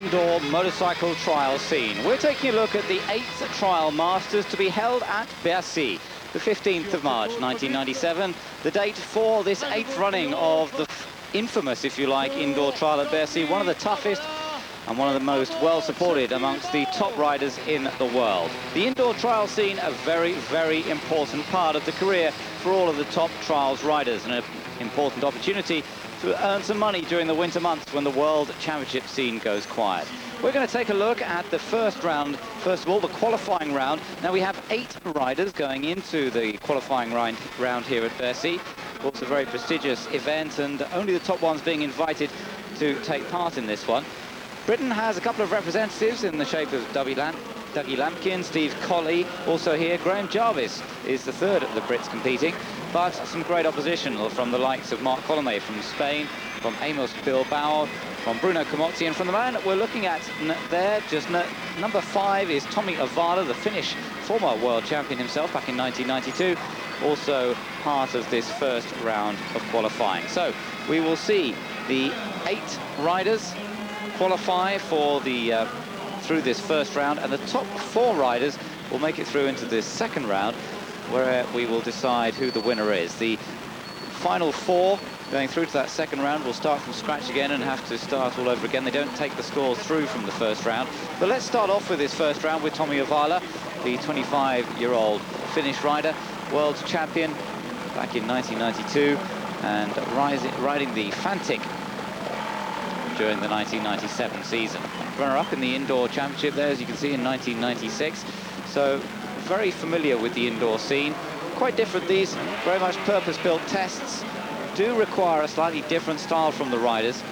Indoor motorcycle trial scene. We're taking a look at the 8th Trial Masters to be held at Bercy, the 15th of March 1997, the date for this 8th running of the infamous, if you like, indoor trial at Bercy, one of the toughest and one of the most well-supported amongst the top riders in the world. The indoor trial scene, a very, very important part of the career for all of the top trials riders, and an important opportunity to earn some money during the winter months when the World Championship scene goes quiet. We're going to take a look at the first round, first of all, the qualifying round. Now, we have 8 riders going into the qualifying round here at Bercy. Of course, a very prestigious event, and only the top ones being invited to take part in this one. Britain has a couple of representatives in the shape of Dougie Lampkin, Steve Colley, also here. Graham Jarvis is the third of the Brits competing, but some great opposition from the likes of Mark Coleman from Spain, from Amos Bilbao, from Bruno Camozzi, and from the man we're looking at there, just number 5, is Tommy Avala, the Finnish former world champion himself back in 1992, also part of this first round of qualifying. So we will see the 8 riders qualify for the through this first round, and the top 4 riders will make it through into this second round, where we will decide who the winner is. The final 4 going through to that second round will start from scratch again and have to start all over again. They don't take the scores through from the first round. But let's start off with this first round with Tommy Avala, the 25-year-old Finnish rider, world champion back in 1992, and riding the Fantic during the 1997 season. Runner-up in the indoor championship there, as you can see, in 1996. So very familiar with the indoor scene. Quite different, these very much purpose-built tests do require a slightly different style from the riders,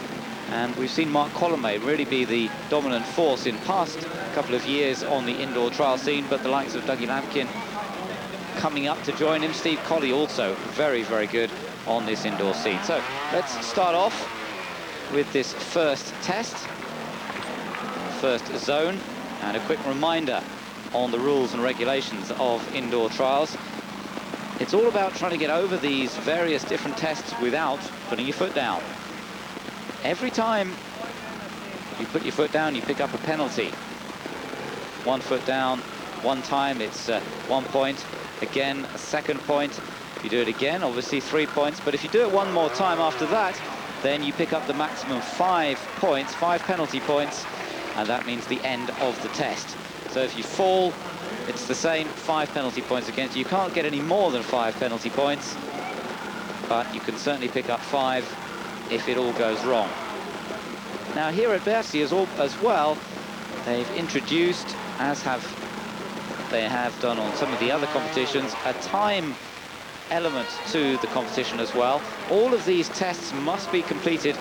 and we've seen Mark Coleman really be the dominant force in past couple of years on the indoor trial scene, but the likes of Dougie Lampkin coming up to join him. Steve Colley also very, very good on this indoor scene. So let's start off with this first test, first zone, and a quick reminder on the rules and regulations of indoor trials. It's all about trying to get over these various different tests without putting your foot down. Every time you put your foot down, you pick up a penalty. 1 foot down, 1 time, it's 1 point. Again, a 2nd point. If you do it again, obviously 3 points. But if you do it 1 more time after that, then you pick up the maximum 5 points, 5 penalty points, and that means the end of the test. So if you fall, it's the same, 5 penalty points against you. You can't get any more than 5 penalty points, but you can certainly pick up 5 if it all goes wrong. Now here at Bercy as well, they've introduced, as they have done on some of the other competitions, a time element to the competition as well. All of these tests must be completed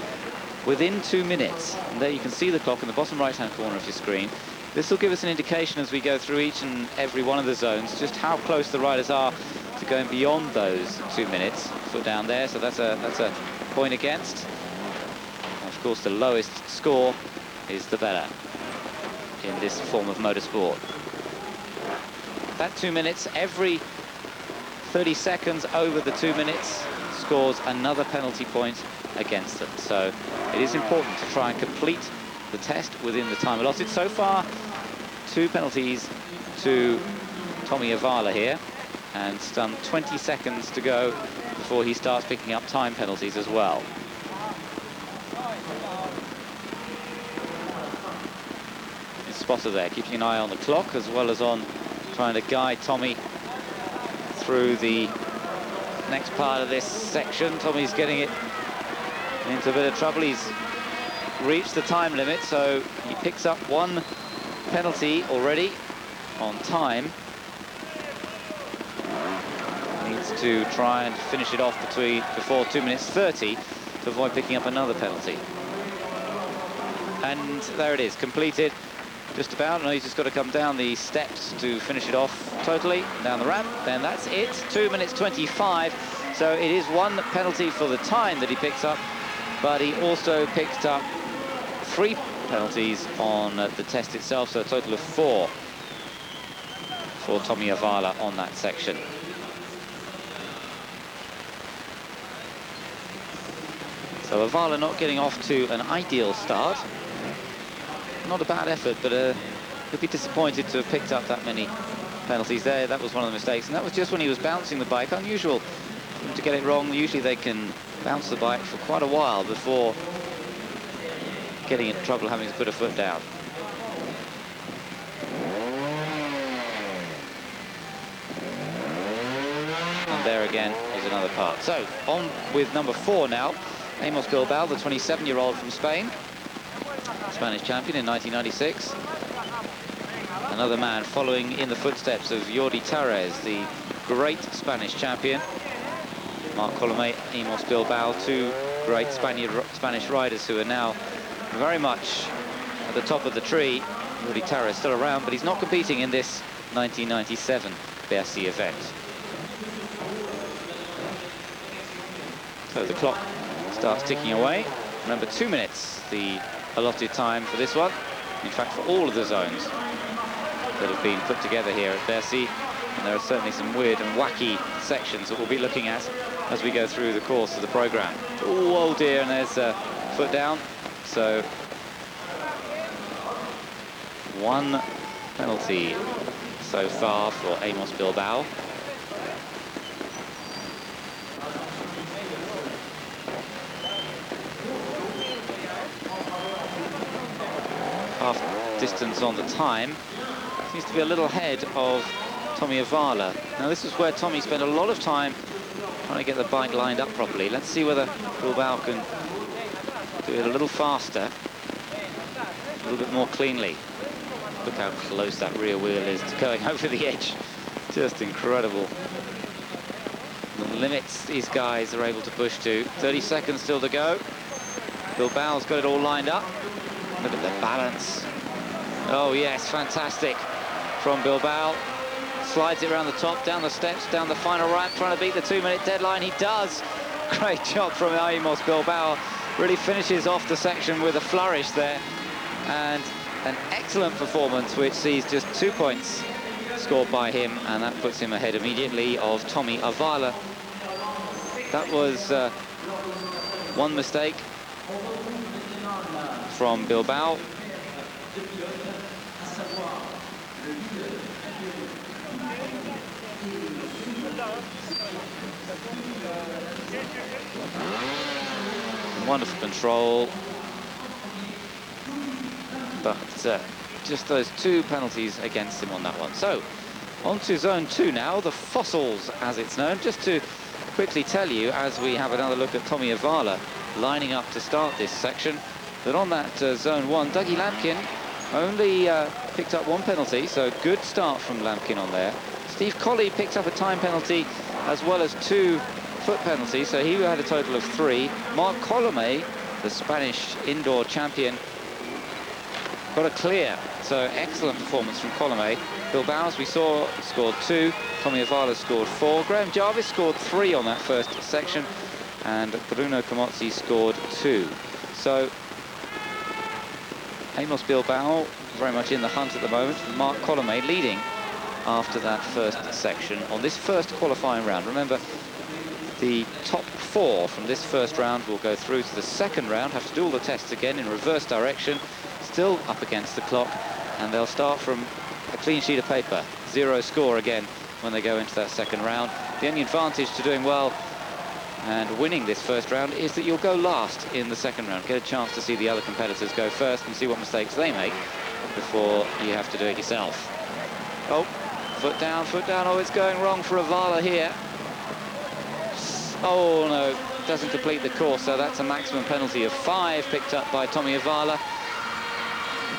within 2 minutes. And there you can see the clock in the bottom right-hand corner of your screen. This will give us an indication as we go through each and every one of the zones, just how close the riders are to going beyond those 2 minutes. Foot down there, so that's a point against. And of course, the lowest score is the better in this form of motorsport. That 2 minutes, every 30 seconds over the 2 minutes scores another penalty point against them. So it is important to try and complete the test within the time allotted. So far, 2 penalties to Tommy Avala here, and some 20 seconds to go before he starts picking up time penalties as well. Spotter there, keeping an eye on the clock as well as on trying to guide Tommy through the next part of this section. Tommy's getting it into a bit of trouble. He's reached the time limit, so he picks up 1 penalty already on time. Needs to try and finish it off before 2 minutes 30 to avoid picking up another penalty. And there it is, completed. Just about. No, he's just got to come down the steps to finish it off totally, down the ramp. Then that's it, 2 minutes 25. So it is 1 penalty for the time that he picks up, but he also picked up 3 penalties on the test itself, so a total of 4 for Tommy Avala on that section. So Avala not getting off to an ideal start. not a bad effort, but he'd be disappointed to have picked up that many penalties there. That was one of the mistakes, and that was just when he was bouncing the bike. Unusual for him to get it wrong. Usually they can bounce the bike for quite a while before getting into trouble having to put a foot down. And there again is another part. So on with number 4 now. Amos Bilbao, the 27-year-old from Spain, Spanish champion in 1996. Another man following in the footsteps of Jordi Torres, the great Spanish champion. Marc Coleman, Amos Bilbao, two great Spanish riders who are now very much at the top of the tree. Jordi Torres still around, but he's not competing in this 1997 Bercy event. So the clock starts ticking away. Remember, 2 minutes, the allotted time for this one. In fact, for all of the zones that have been put together here at Bercy. And there are certainly some weird and wacky sections that we'll be looking at as we go through the course of the programme. Oh dear, and there's a foot down. So, 1 penalty so far for Amos Bilbao. Half distance on the time. Seems to be a little ahead of Tommy Avala. Now this is where Tommy spent a lot of time trying to get the bike lined up properly. Let's see whether Bilbao can do it a little faster, a little bit more cleanly. Look how close that rear wheel is to going over the edge. Just incredible. The limits these guys are able to push to. 30 seconds still to go. Bilbao's got it all lined up. Look at the balance. Oh yes, fantastic from Bilbao. Slides it around the top, down the steps, down the final ramp, trying to beat the 2-minute deadline. He does. Great job from Amos Bilbao. Really finishes off the section with a flourish there. And an excellent performance, which sees just 2 points scored by him, and that puts him ahead immediately of Tommy Avala. That was one mistake from Bilbao. Wonderful control, but just those 2 penalties against him on that one. So on to zone 2 now, the fossils as it's known. Just to quickly tell you, as we have another look at Tommy Avala lining up to start this section, that on that zone 1, Dougie Lampkin only picked up 1 penalty, so good start from Lampkin on there. Steve Colley picked up a time penalty as well as 2 foot penalties, so he had a total of 3. Marc Coleman, the Spanish indoor champion, got a clear, so excellent performance from Coleman. Bilbao, as we saw, scored 2. Tommy Avala scored 4. Graham Jarvis scored 3 on that first section, and Bruno Camozzi scored 2. So Amos Bilbao very much in the hunt at the moment. Marc Coleman leading after that first section on this first qualifying round. Remember, the top 4 from this first round will go through to the second round, have to do all the tests again in reverse direction, still up against the clock, and they'll start from a clean sheet of paper. 0 score again when they go into that second round. The only advantage to doing well and winning this first round is that you'll go last in the second round. Get a chance to see the other competitors go first and see what mistakes they make before you have to do it yourself. Oh, foot down, oh, it's going wrong for Avala here. Oh no, doesn't complete the course, so that's a maximum penalty of 5 picked up by Tommy Avala.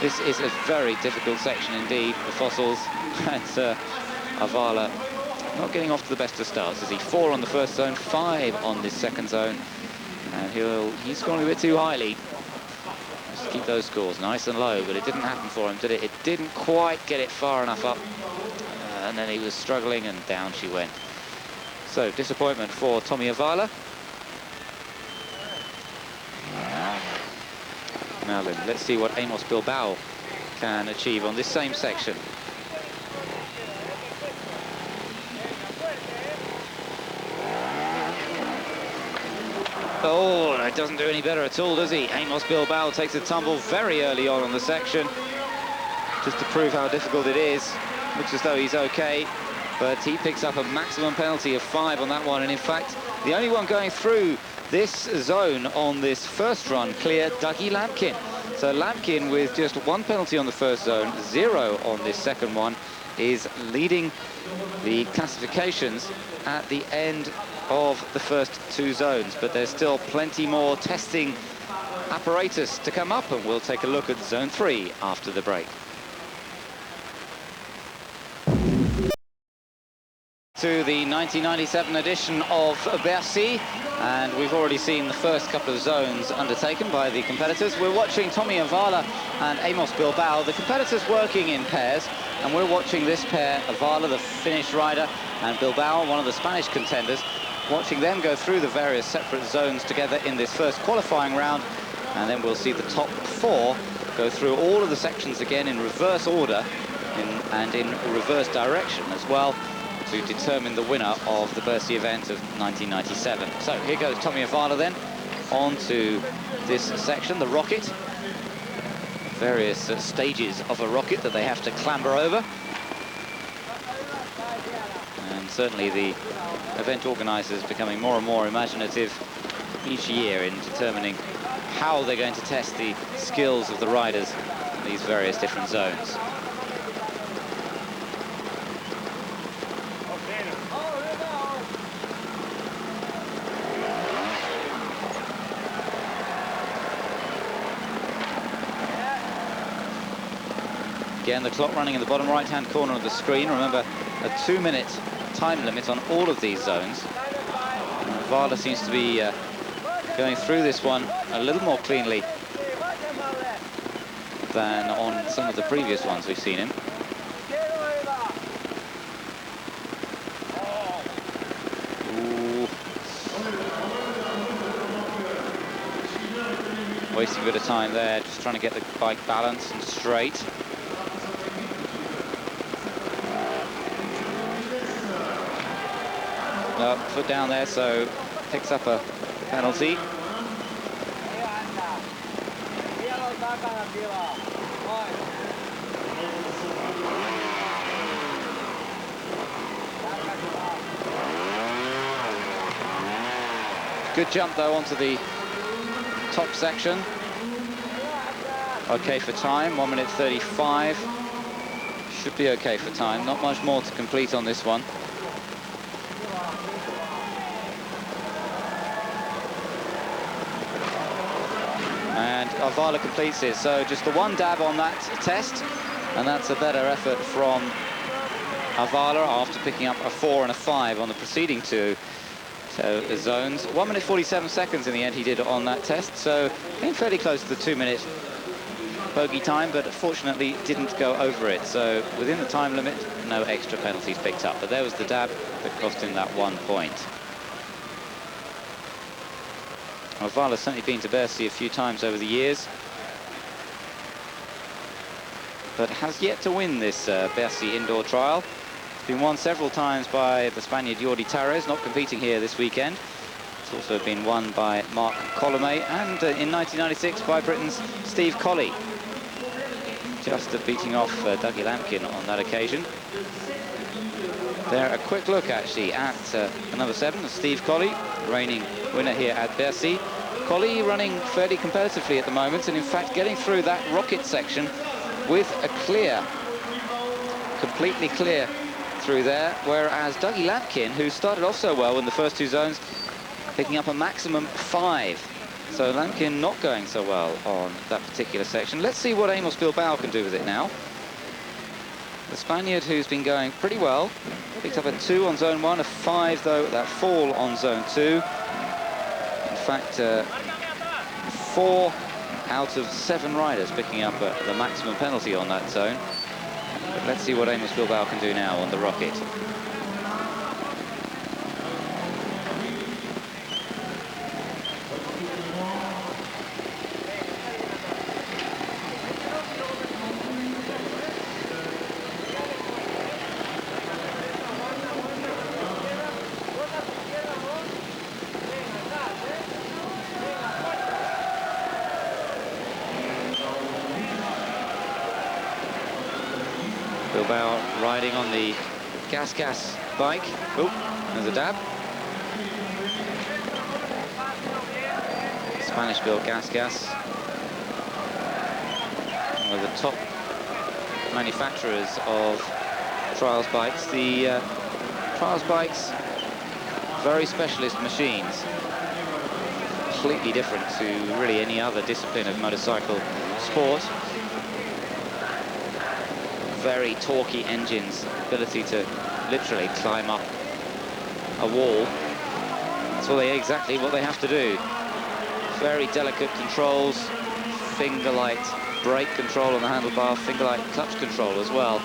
This is a very difficult section indeed, the fossils, and Avala not getting off to the best of starts, is he? 4 on the first zone, 5 on this second zone, and he's scoring a bit too highly. Just keep those scores nice and low, but it didn't happen for him, did it? It didn't quite get it far enough up, and then he was struggling, and down she went. So, disappointment for Tommy Avala. Now then, let's see what Amos Bilbao can achieve on this same section. Oh, It doesn't do any better at all, does he? Amos Bilbao takes a tumble very early on the section, just to prove how difficult it is. Looks as though he's okay, but he picks up a maximum penalty of 5 on that one, and in fact, the only one going through this zone on this first run clear, Dougie Lampkin. So Lampkin, with just 1 penalty on the first zone, 0 on this second one, is leading the classifications at the end of the first 2 zones. But there's still plenty more testing apparatus to come up, and we'll take a look at zone 3 after the break. To the 1997 edition of Bercy, and we've already seen the first couple of zones undertaken by the competitors. We're watching Tommy Avala and Amos Bilbao, the competitors working in pairs, and we're watching this pair, Avala, the Finnish rider, and Bilbao, one of the Spanish contenders, watching them go through the various separate zones together in this first qualifying round, and then we'll see the top 4 go through all of the sections again in reverse order and in reverse direction as well, to determine the winner of the Bercy event of 1997. So here goes Tommy Avala then, on to this section, the rocket. Various stages of a rocket that they have to clamber over. And certainly the event organisers becoming more and more imaginative each year in determining how they're going to test the skills of the riders in these various different zones. Again, the clock running in the bottom right-hand corner of the screen. Remember, a 2-minute time limit on all of these zones. Avala seems to be going through this one a little more cleanly than on some of the previous ones we've seen him. Ooh. Wasting a bit of time there, just trying to get the bike balanced and straight. Foot down there, so picks up a penalty. Good jump though onto the top section. Okay for time, 1 minute 35. Should be okay for time, not much more to complete on this one. And Avala completes it, so just the 1 dab on that test, and that's a better effort from Avala after picking up a 4 and a 5 on the preceding 2 zones. 1 minute 47 seconds in the end he did on that test, so came fairly close to the 2-minute bogey time, but fortunately didn't go over it. So within the time limit, no extra penalties picked up, but there was the dab that cost him that 1 point. Avala's certainly been to Bercy a few times over the years, but has yet to win this Bercy indoor trial. It's been won several times by the Spaniard Jordi Tarrés, not competing here this weekend. It's also been won by Mark Coleman, and in 1996 by Britain's Steve Colley, just beating off Dougie Lampkin on that occasion. There, a quick look actually at number 7, Steve Colley, reigning winner here at Bercy. Colley running fairly competitively at the moment, and in fact getting through that rocket section with a clear, completely clear through there, whereas Dougie Lampkin, who started off so well in the first 2 zones, picking up a maximum 5. So Lampkin not going so well on that particular section. Let's see what Amos Bilbao can do with it now. The Spaniard, who's been going pretty well, picked up a 2 on zone 1, a 5 though, that fall on zone 2. In fact, 4 out of 7 riders picking up the maximum penalty on that zone. But let's see what Amos Bilbao can do now on the rocket. Bilbao riding on the gas bike. Oh, there's a dab. Spanish-built gas. One of the top manufacturers of trials bikes. The trials bikes, very specialist machines. Completely different to really any other discipline of motorcycle sport. Very torquey engines, ability to literally climb up a wall. That's exactly what they have to do. Very delicate controls, finger-light brake control on the handlebar, finger-light clutch control as well.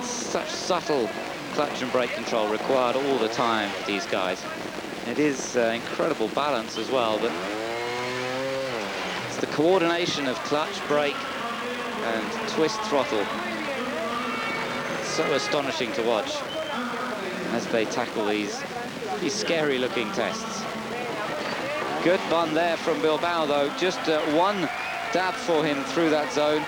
Such subtle clutch and brake control required all the time for these guys. It is incredible balance as well, but it's the coordination of clutch, brake, and twist throttle. So astonishing to watch as they tackle these scary-looking tests. Good fun there from Bilbao, though. Just one dab for him through that zone,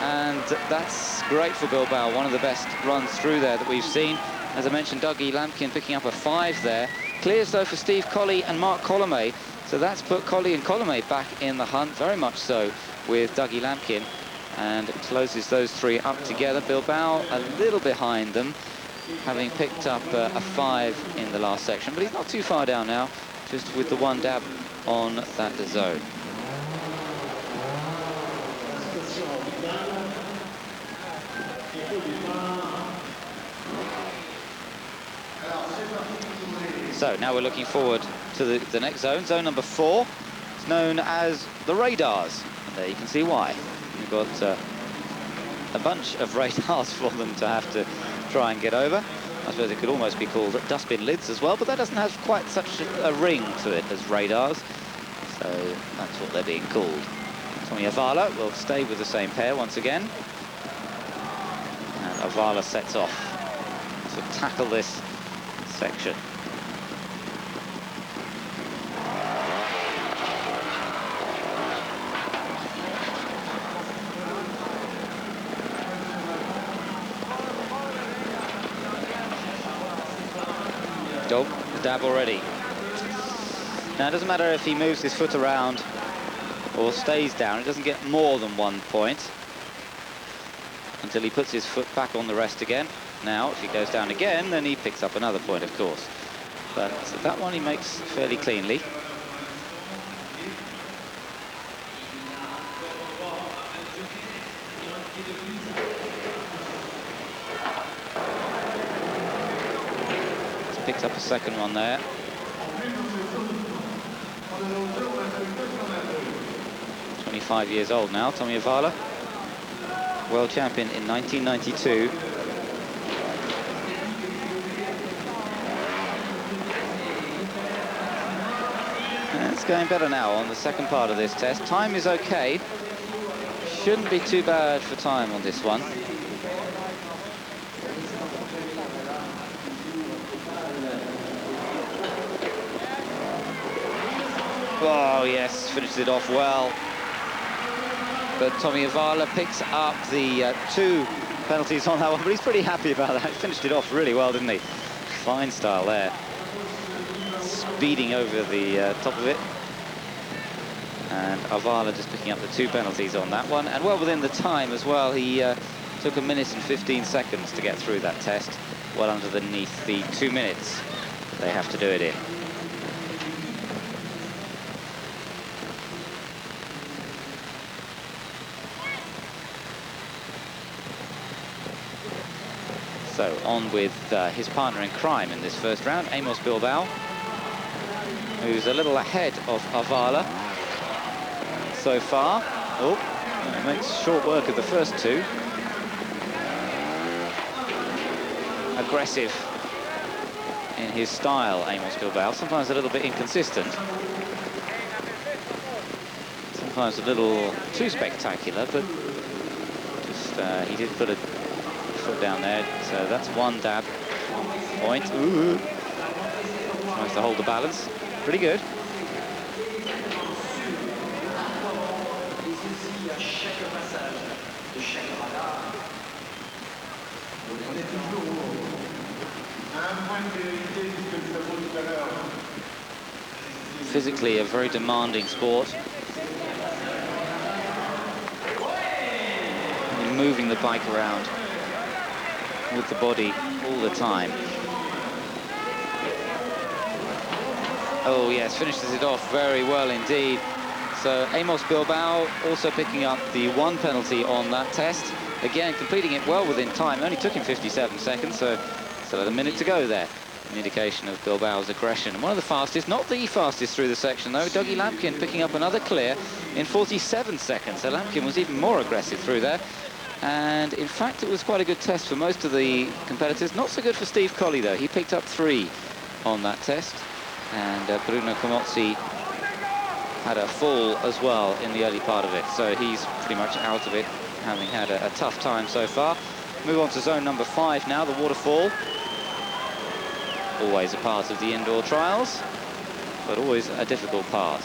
and that's great for Bilbao. One of the best runs through there that we've seen. As I mentioned, Dougie Lampkin picking up a 5 there. Clears, though, for Steve Colley and Mark Coleman. So that's put Colley and Coleman back in the hunt, very much so, with Dougie Lampkin. And it closes those three up together. Bilbao a little behind them, having picked up a 5 in the last section. But he's not too far down now, just with the one dab on that zone. So now we're looking forward to the next zone, zone number 4. It's known as the radars. And there you can see why. We've got a bunch of radars for them to have to try and get over. I suppose it could almost be called dustbin lids as well, but that doesn't have quite such a ring to it as radars. So that's what they're being called. Tommy Avala will stay with the same pair once again. And Avala sets off to tackle this section. Oh, the dab already. Now, it doesn't matter if he moves his foot around or stays down. It doesn't get more than 1 point until he puts his foot back on the rest again. Now, if he goes down again, then he picks up another point, of course. But that one he makes fairly cleanly. Picked up a second one there. He's 25 years old now, Tommy Avala. World champion in 1992. And it's going better now on the second part of this test. Time is okay. Shouldn't be too bad for time on this one. Oh, yes, finishes it off well. But Tommy Avala picks up the 2 penalties on that one, but he's pretty happy about that. He finished it off really well, didn't he? Fine style there. Speeding over the top of it. And Avala just picking up the 2 penalties on that one. And well within the time as well. He took 1 minute and 15 seconds to get through that test. Well underneath the 2 minutes they have to do it in. So on with his partner in crime in this first round, Amos Bilbao, who's a little ahead of Avala so far. Oh, makes short work of the first 2. Aggressive in his style, Amos Bilbao. Sometimes a little bit inconsistent. Sometimes a little too spectacular, but just he did put a foot down there, so that's 1 dab point. Ooh. Tries to hold the balance. Pretty good. Physically a very demanding sport. You're moving the bike around with the body all the time. Oh yes, finishes it off very well indeed. So Amos Bilbao also picking up the 1 penalty on that test. Again, completing it well within time. It only took him 57 seconds, so still had a minute to go there. An indication of Bilbao's aggression. And one of the fastest, not the fastest through the section though, Dougie Lampkin picking up another clear in 47 seconds. So Lampkin was even more aggressive through there. And in fact, it was quite a good test for most of the competitors. Not so good for Steve Colley though. He picked up 3 on that test. And Bruno Comozzi had a fall as well in the early part of it. So he's pretty much out of it, having had a tough time so far. Move on to zone number 5 now, the waterfall. Always a part of the indoor trials, but always a difficult part.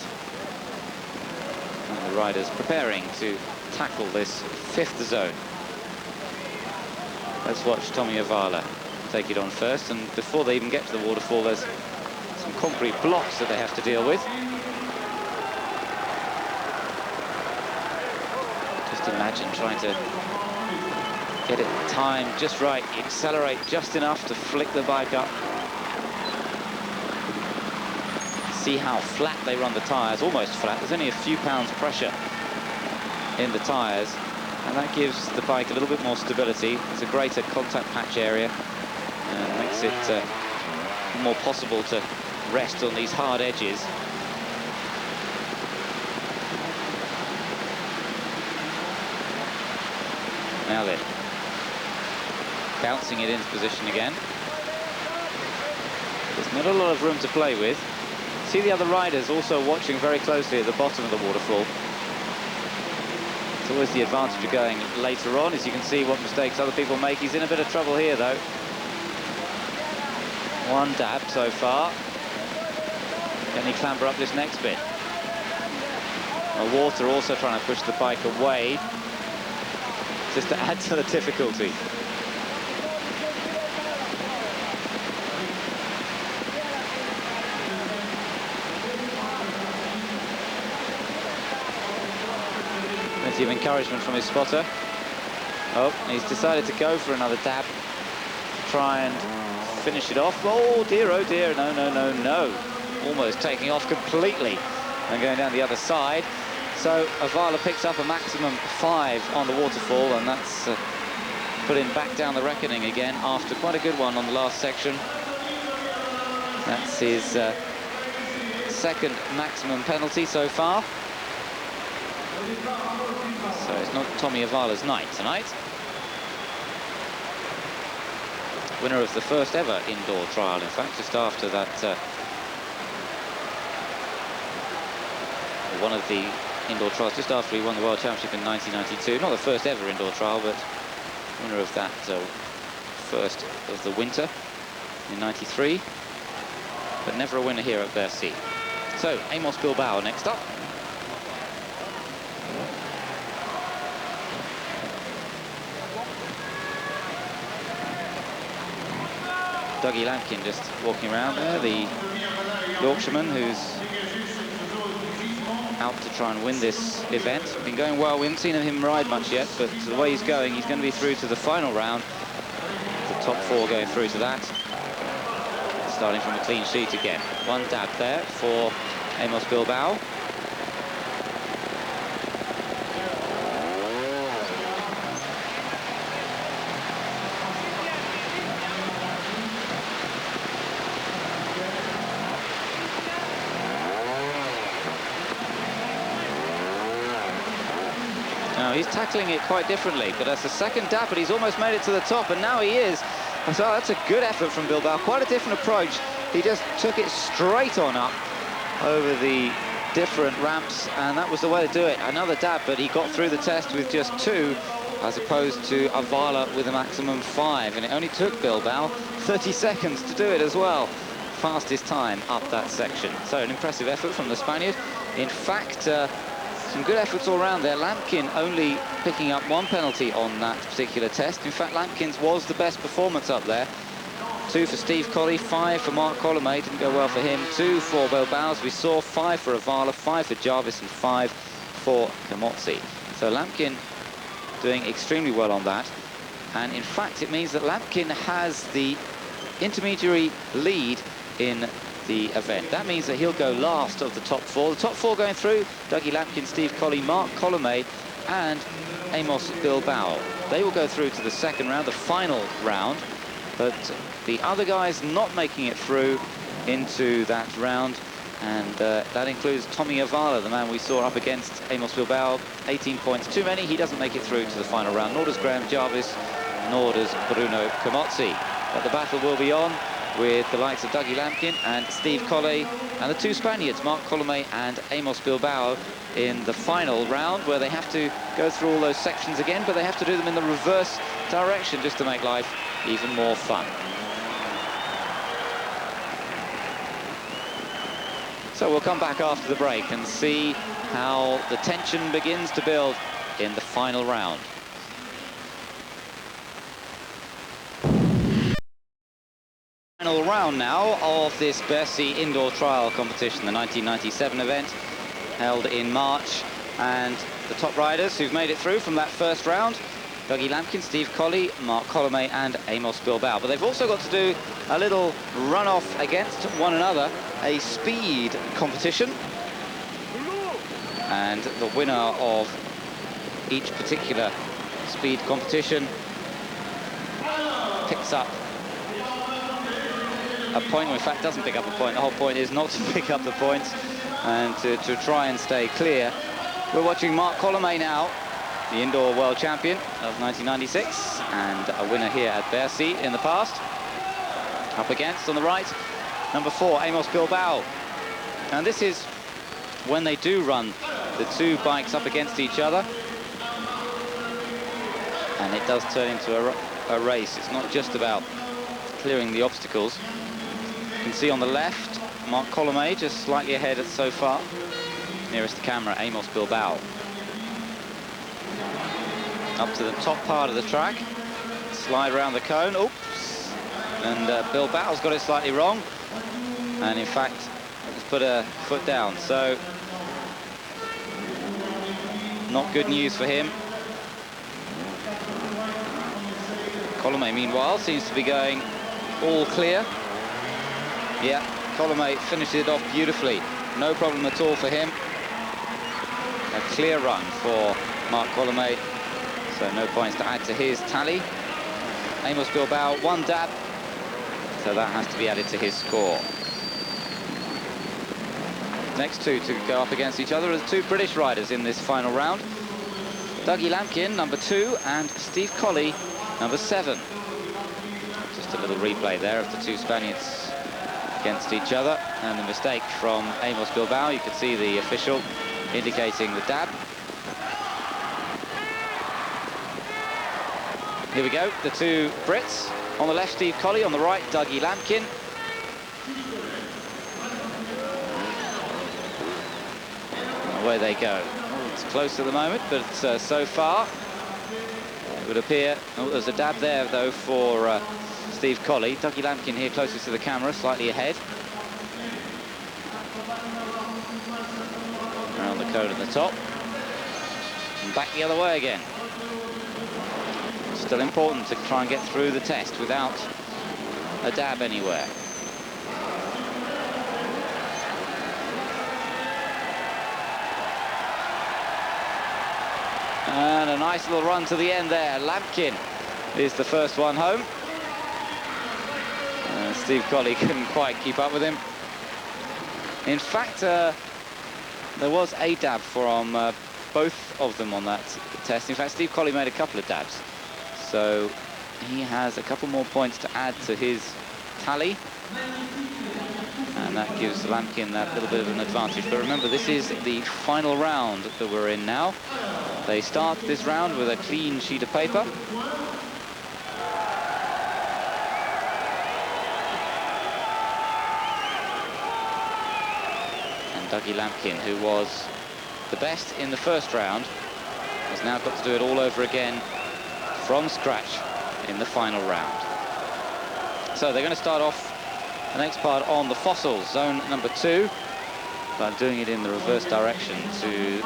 And the riders preparing to tackle this 5th zone. Let's watch Tommy Avala take it on first, and before they even get to the waterfall, there's some concrete blocks that they have to deal with. Just imagine trying to get it timed just right, accelerate just enough to flick the bike up. See how flat they run the tyres, almost flat. There's only a few pounds pressure in the tyres, and that gives the bike a little bit more stability. It's a greater contact patch area, and makes it more possible to rest on these hard edges. Now then, bouncing it into position again. There's not a lot of room to play with. See the other riders also watching very closely at the bottom of the waterfall. It's always the advantage of going later on, as you can see what mistakes other people make. He's in a bit of trouble here though. 1 dab so far. Can he clamber up this next bit? The water also trying to push the bike away, just to add to the difficulty. Plenty of encouragement from his spotter. Oh, he's decided to go for another dab to try and finish it off. Oh dear, no, no, no, no. Almost taking off completely and going down the other side. So Avala picks up a maximum 5 on the waterfall, and that's put him back down the reckoning again after quite a good one on the last section. That's his 2nd maximum penalty so far. So it's not Tommy Avala's night tonight. Winner of the first ever indoor trial, in fact, just after that, one of the indoor trials, just after he won the World Championship in 1992. Not the first ever indoor trial, but winner of that first of the winter in 93. But never a winner here at Bercy. So, Amos Bilbao next up. Dougie Lampkin just walking around there, the Yorkshireman who's out to try and win this event. Been going well, we haven't seen him ride much yet, but the way he's going to be through to the final round. The top 4 going through to that. Starting from a clean sheet again. 1 dab there for Amos Bilbao. He's tackling it quite differently, but that's the 2nd dab, but he's almost made it to the top, and now he is. So that's a good effort from Bilbao, quite a different approach. He just took it straight on up over the different ramps, and that was the way to do it. Another dab, but he got through the test with just 2, as opposed to Avala with a maximum 5, and it only took Bilbao 30 seconds to do it as well. Fastest time up that section. So an impressive effort from the Spaniard. In fact, Some good efforts all around there. Lampkin only picking up 1 penalty on that particular test. In fact, Lampkin's was the best performance up there. 2 for Steve Colley, 5 for Mark Coleman. Didn't go well for him. 2 for Bilbao, as we saw. 5 for Avala, 5 for Jarvis, and 5 for Kamotzi. So Lampkin doing extremely well on that. And in fact, it means that Lampkin has the intermediary lead in the event. That means that he'll go last of the top 4. The top 4 going through: Dougie Lampkin, Steve Colley, Mark Coleman, and Amos Bilbao. They will go through to the second round, the final round. But the other guys not making it through into that round, and that includes Tommy Avala, the man we saw up against Amos Bilbao. 18 points too many. He doesn't make it through to the final round. Nor does Graham Jarvis, nor does Bruno Kamotzi. But the battle will be on, with the likes of Dougie Lampkin and Steve Colley, and the 2 Spaniards, Mark Coleman and Amos Bilbao, in the final round, where they have to go through all those sections again, but they have to do them in the reverse direction just to make life even more fun. So we'll come back after the break and see how the tension begins to build in the final round. Final round now of this Bercy indoor trial competition, the 1997 event held in March, and the top riders who've made it through from that first round: Dougie Lampkin, Steve Colley, Mark Coleman, and Amos Bilbao. But they've also got to do a little run-off against one another, a speed competition, and the winner of each particular speed competition picks up a point. In fact, doesn't pick up a point. The whole point is not to pick up the points and to try and stay clear. We're watching Mark Coleman now, the indoor world champion of 1996 and a winner here at Bercy in the past. Up against, on the right, number 4, Amos Bilbao. And this is when they do run the 2 bikes up against each other, and it does turn into a race. It's not just about clearing the obstacles. You can see on the left, Mark Coleman just slightly ahead so far. Nearest the camera, Amos Bilbao. Up to the top part of the track, slide around the cone, oops, and Bilbao's got it slightly wrong, and in fact has put a foot down, so not good news for him. Coleman, meanwhile, seems to be going all clear. Yeah, Coleman finishes it off beautifully, no problem at all for him. A clear run for Mark Coleman, so no points to add to his tally. Amos Bilbao, 1 dab, so that has to be added to his score. Next 2 to go up against each other are the 2 British riders in this final round: Dougie Lampkin, number 2, and Steve Colley, number 7. Just a little replay there of the 2 Spaniards against each other, and the mistake from Amos Bilbao. You can see the official indicating the dab. Here we go, the 2 Brits. On the left, Steve Colley, on the right, Dougie Lampkin. Away they go. It's close at the moment, but so far it would appear... Oh, there's a dab there, though, for Steve Colley. Dougie Lampkin here closest to the camera, slightly ahead. Around the cone at the top. And back the other way again. Still important to try and get through the test without a dab anywhere. And a nice little run to the end there. Lampkin is the first one home. Steve Colley couldn't quite keep up with him. In fact, there was a dab from both of them on that test. In fact, Steve Colley made a couple of dabs. So he has a couple more points to add to his tally. And that gives Lampkin that little bit of an advantage. But remember, this is the final round that we're in now. They start this round with a clean sheet of paper. And Dougie Lampkin, who was the best in the first round has now got to do it all over again from scratch in the final round. So they're going to start off the next part on the fossils, zone number 2, but doing it in the reverse direction to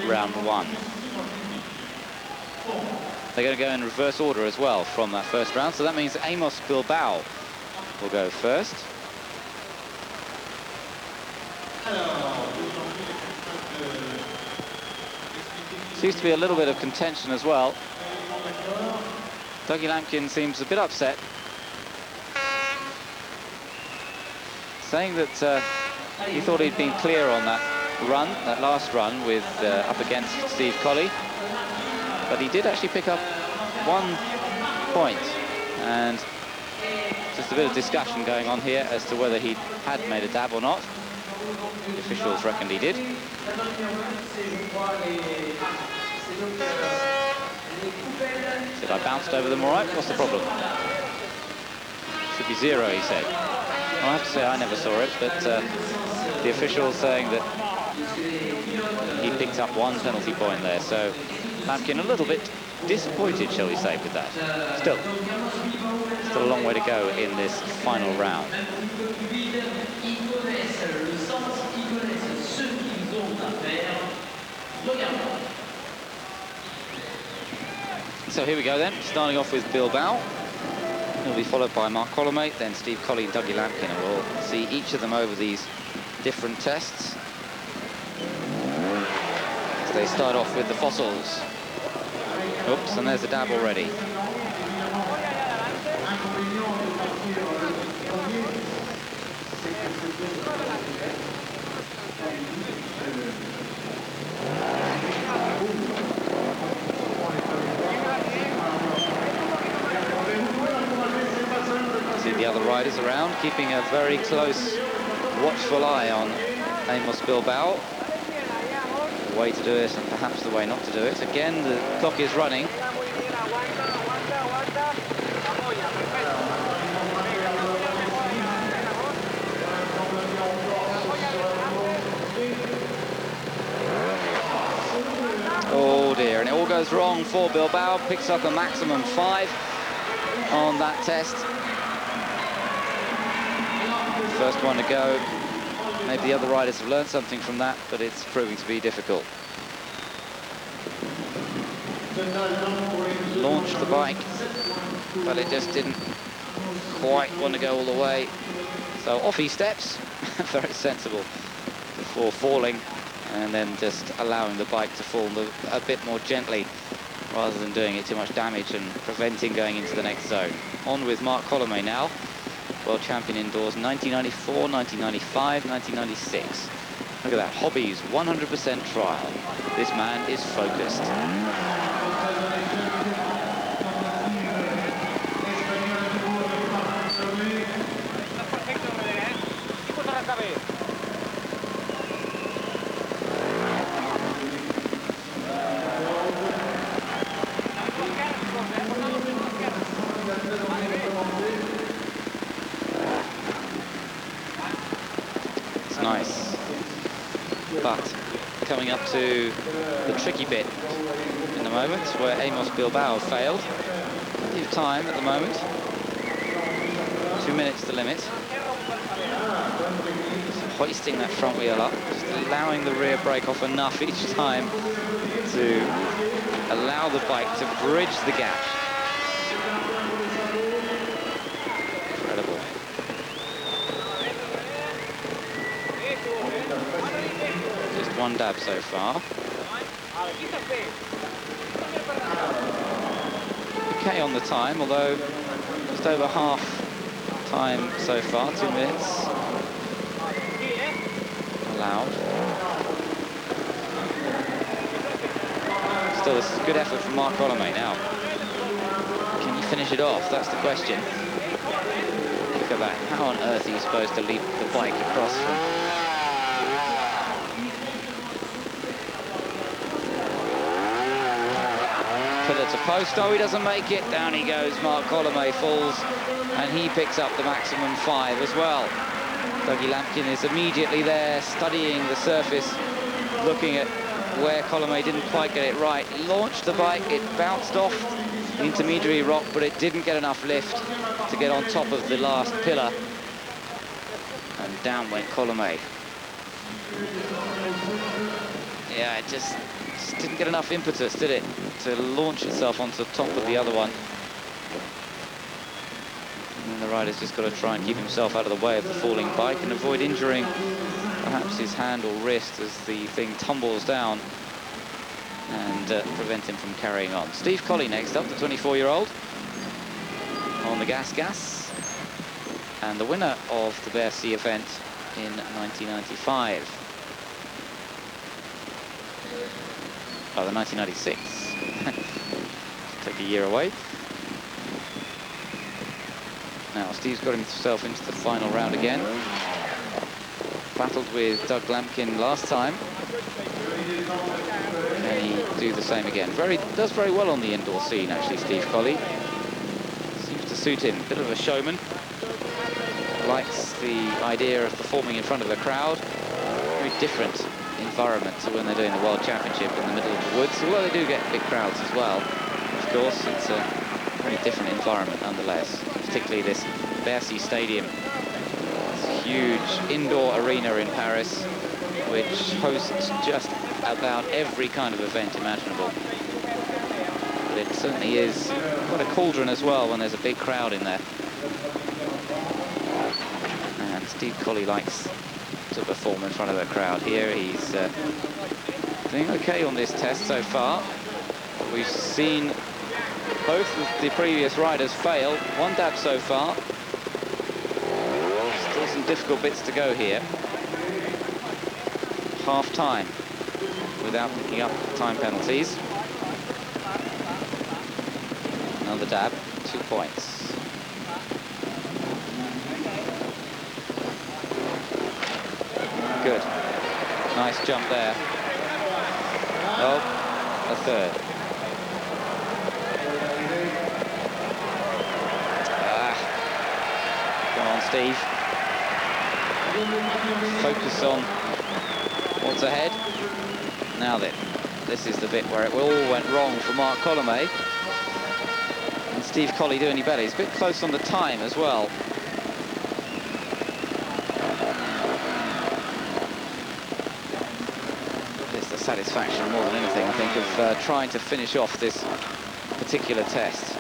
round 1. They're going to go in reverse order as well from that first round, so that means Amos Bilbao will go first. Seems to be a little bit of contention as well. Dougie Lampkin seems a bit upset, saying that he thought he'd been clear on that run, that last run with up against Steve Colley, but he did actually pick up 1 point, and just a bit of discussion going on here as to whether he had made a dab or not. The officials reckoned he did. Said, I bounced over them all right, what's the problem? Should be 0, he said. Well, I have to say I never saw it, but the officials saying that he picked up 1 penalty point there, so Lampkin a little bit disappointed, shall we say, with that. Still a long way to go in this final round. So here we go then, starting off with Bilbao. He'll be followed by Mark Coleman, then Steve Colley and Dougie Lampkin, and we'll see each of them over these different tests. So they start off with the fossils. Oops, and there's a dab already. See the other riders around, keeping a very close, watchful eye on Amos Bilbao. The way to do it, and perhaps the way not to do it. Again, the clock is running. Oh dear, and it all goes wrong for Bilbao. Picks up a maximum 5 on that test. First one to go. Maybe the other riders have learned something from that, but it's proving to be difficult. Launched the bike, but it just didn't quite want to go all the way. So off he steps, very sensible, before falling, and then just allowing the bike to fall a bit more gently, rather than doing it too much damage and preventing going into the next zone. On with Mark Coleman now. World champion indoors, 1994, 1995, 1996. Look at that, hobbies, 100% trial. This man is focused. Nice, but coming up to the tricky bit in the moment where Amos Bilbao failed. Plenty of time at the moment, 2 minutes the limit. Just hoisting that front wheel up, just allowing the rear brake off enough each time to allow the bike to bridge the gap. Incredible. Just 1 dab so far. Okay on the time, although just over half time so far, 2 minutes allowed. Still, this is a good effort from Mark Coleman now. Can you finish it off? That's the question. Look at that. How on earth are you supposed to leap the bike across from... pillar to post? Oh, he doesn't make it. Down he goes. Mark Coleman falls, and he picks up the maximum 5 as well. Dougie Lampkin is immediately there, studying the surface, looking at where Coleman didn't quite get it right. He launched the bike, it bounced off the intermediary rock, but it didn't get enough lift to get on top of the last pillar. And down went Coleman. Yeah, it just didn't get enough impetus, did it, to launch itself onto the top of the other one. And then the rider's just got to try and keep himself out of the way of the falling bike and avoid injuring perhaps his hand or wrist as the thing tumbles down, and prevent him from carrying on. Steve Colley next up, the 24-year-old, on the gas, and the winner of the Bercy event in 1995. Oh, the 1996. Take a year away. Now, Steve's got himself into the final round again. Battled with Doug Lampkin last time. Can he do the same again? Does very well on the indoor scene, actually, Steve Colley. Seems to suit him. Bit of a showman. Likes the idea of performing in front of a crowd. Very different environment to when they're doing the World Championship in the middle of the woods. Although they do get big crowds as well. Of course, it's a very different environment nonetheless. Particularly this Bercy Stadium. Huge indoor arena in Paris, which hosts just about every kind of event imaginable. But it certainly is quite a cauldron as well when there's a big crowd in there. And Steve Colley likes to perform in front of the crowd here. He's doing okay on this test so far. We've seen both of the previous riders fail. One dab so far. Still some difficult bits to go here. Half time without picking up time penalties. Another dab, 2 points. Good. Nice jump there. Oh, a third. Come on, Steve. Focus on what's ahead. Now then, this is the bit where it all went wrong for Mark Coleman. And Steve Colley do any better. He's a bit close on the time as well. It's the satisfaction more than anything, I think, of trying to finish off this particular test.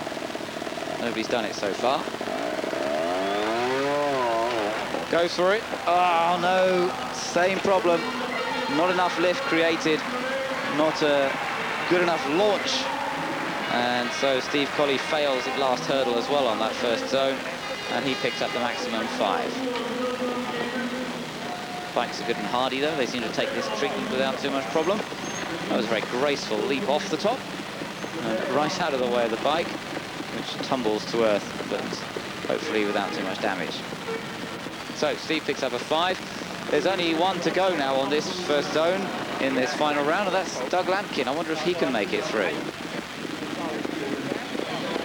Nobody's done it so far. Goes for it. Oh, no. Same problem. Not enough lift created. Not a good enough launch. And so Steve Colley fails at last hurdle as well on that first zone. And he picks up the maximum 5. Bikes are good and hardy, though. They seem to take this treatment without too much problem. That was a very graceful leap off the top. And right out of the way of the bike, which tumbles to earth, but hopefully without too much damage. So Steve picks up a 5. There's only one to go now on this first zone in this final round, and that's Doug Lampkin. I wonder if he can make it through.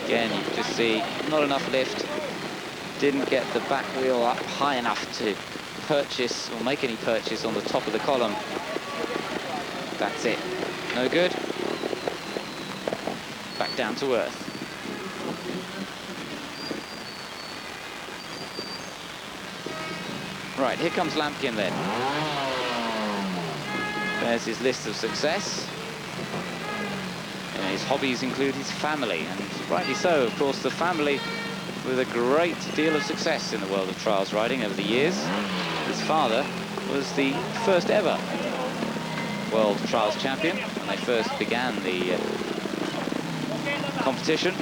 Again, you can just see not enough lift. Didn't get the back wheel up high enough to purchase or make any purchase on the top of the column. That's it. No good. Back down to earth. Right, here comes Lampkin then. There's his list of success. And his hobbies include his family, and rightly so, of course, the family with a great deal of success in the world of trials riding over the years. His father was the first ever world trials champion when they first began the competition.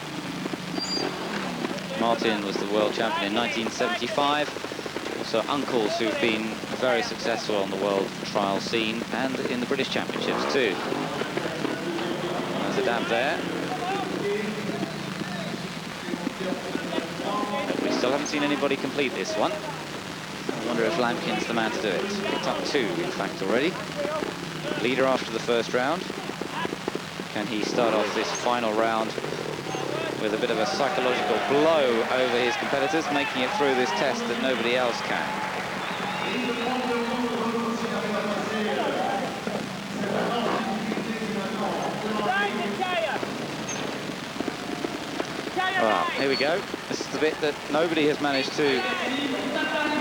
Martin was the world champion in 1975. So uncles who've been very successful on the world trial scene and in the British Championships too. There's a dab there. We still haven't seen anybody complete this one. I wonder if Lampkin's the man to do it. It's up 2, in fact, already. Leader after the first round. Can he start off this final round with a bit of a psychological blow over his competitors, making it through this test that nobody else can? Well, here we go. This is the bit that nobody has managed to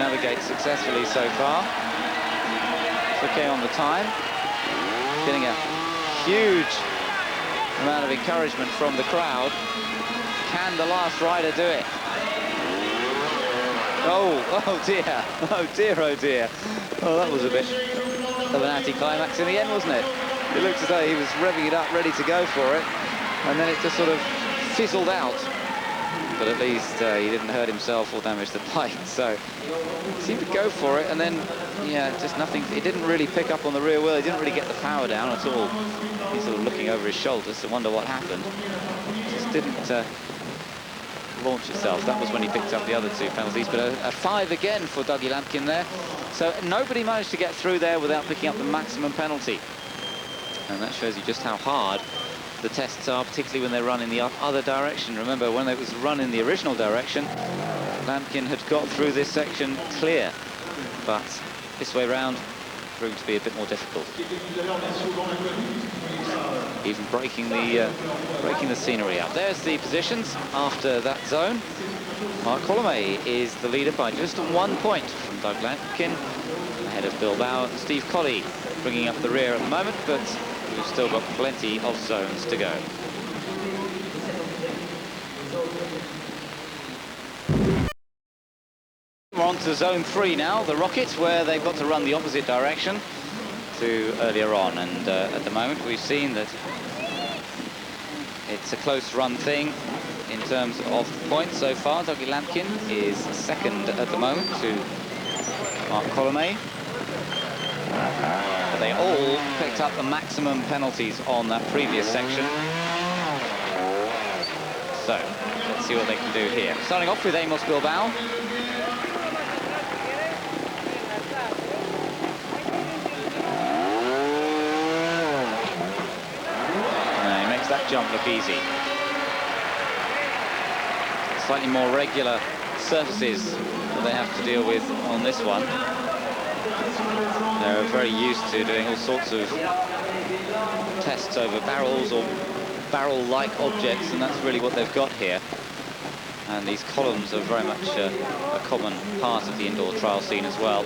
navigate successfully so far. It's okay on the time. Getting a huge amount of encouragement from the crowd. Can the last rider do it? Oh dear. Oh dear, oh dear. Oh, that was a bit of an anticlimax in the end, wasn't it? It looked as though he was revving it up, ready to go for it, and then it just sort of fizzled out. But at least he didn't hurt himself or damage the bike, so he seemed to go for it, and then, yeah, just nothing. It didn't really pick up on the rear wheel. He didn't really get the power down at all. He's sort of looking over his shoulders to wonder what happened. Just didn't launch itself. That was when he picked up the other two penalties, but a 5 again for Dougie Lampkin there. So nobody managed to get through there without picking up the maximum penalty. And that shows you just how hard the tests are, particularly when they run in the other direction. Remember, when it was run in the original direction, Lampkin had got through this section clear, but this way round proved to be a bit more difficult. Even breaking the scenery up. There's the positions after that zone. Mark Coleman is the leader by just 1 point from Doug Lampkin, ahead of Bilbao and Steve Colley, bringing up the rear at the moment, but we've still got plenty of zones to go. We're on to zone 3 now, the Rocket, where they've got to run the opposite direction to earlier on, and at the moment we've seen that it's a close run thing in terms of points so far. Dougie Lampkin is second at the moment to Mark Coleman. They all picked up the maximum penalties on that previous section. So, let's see what they can do here. Starting off with Amos Bilbao. And he makes that jump look easy. Slightly more regular surfaces that they have to deal with on this one. They're very used to doing all sorts of tests over barrels or barrel-like objects, and that's really what they've got here. And these columns are very much a common part of the indoor trial scene as well.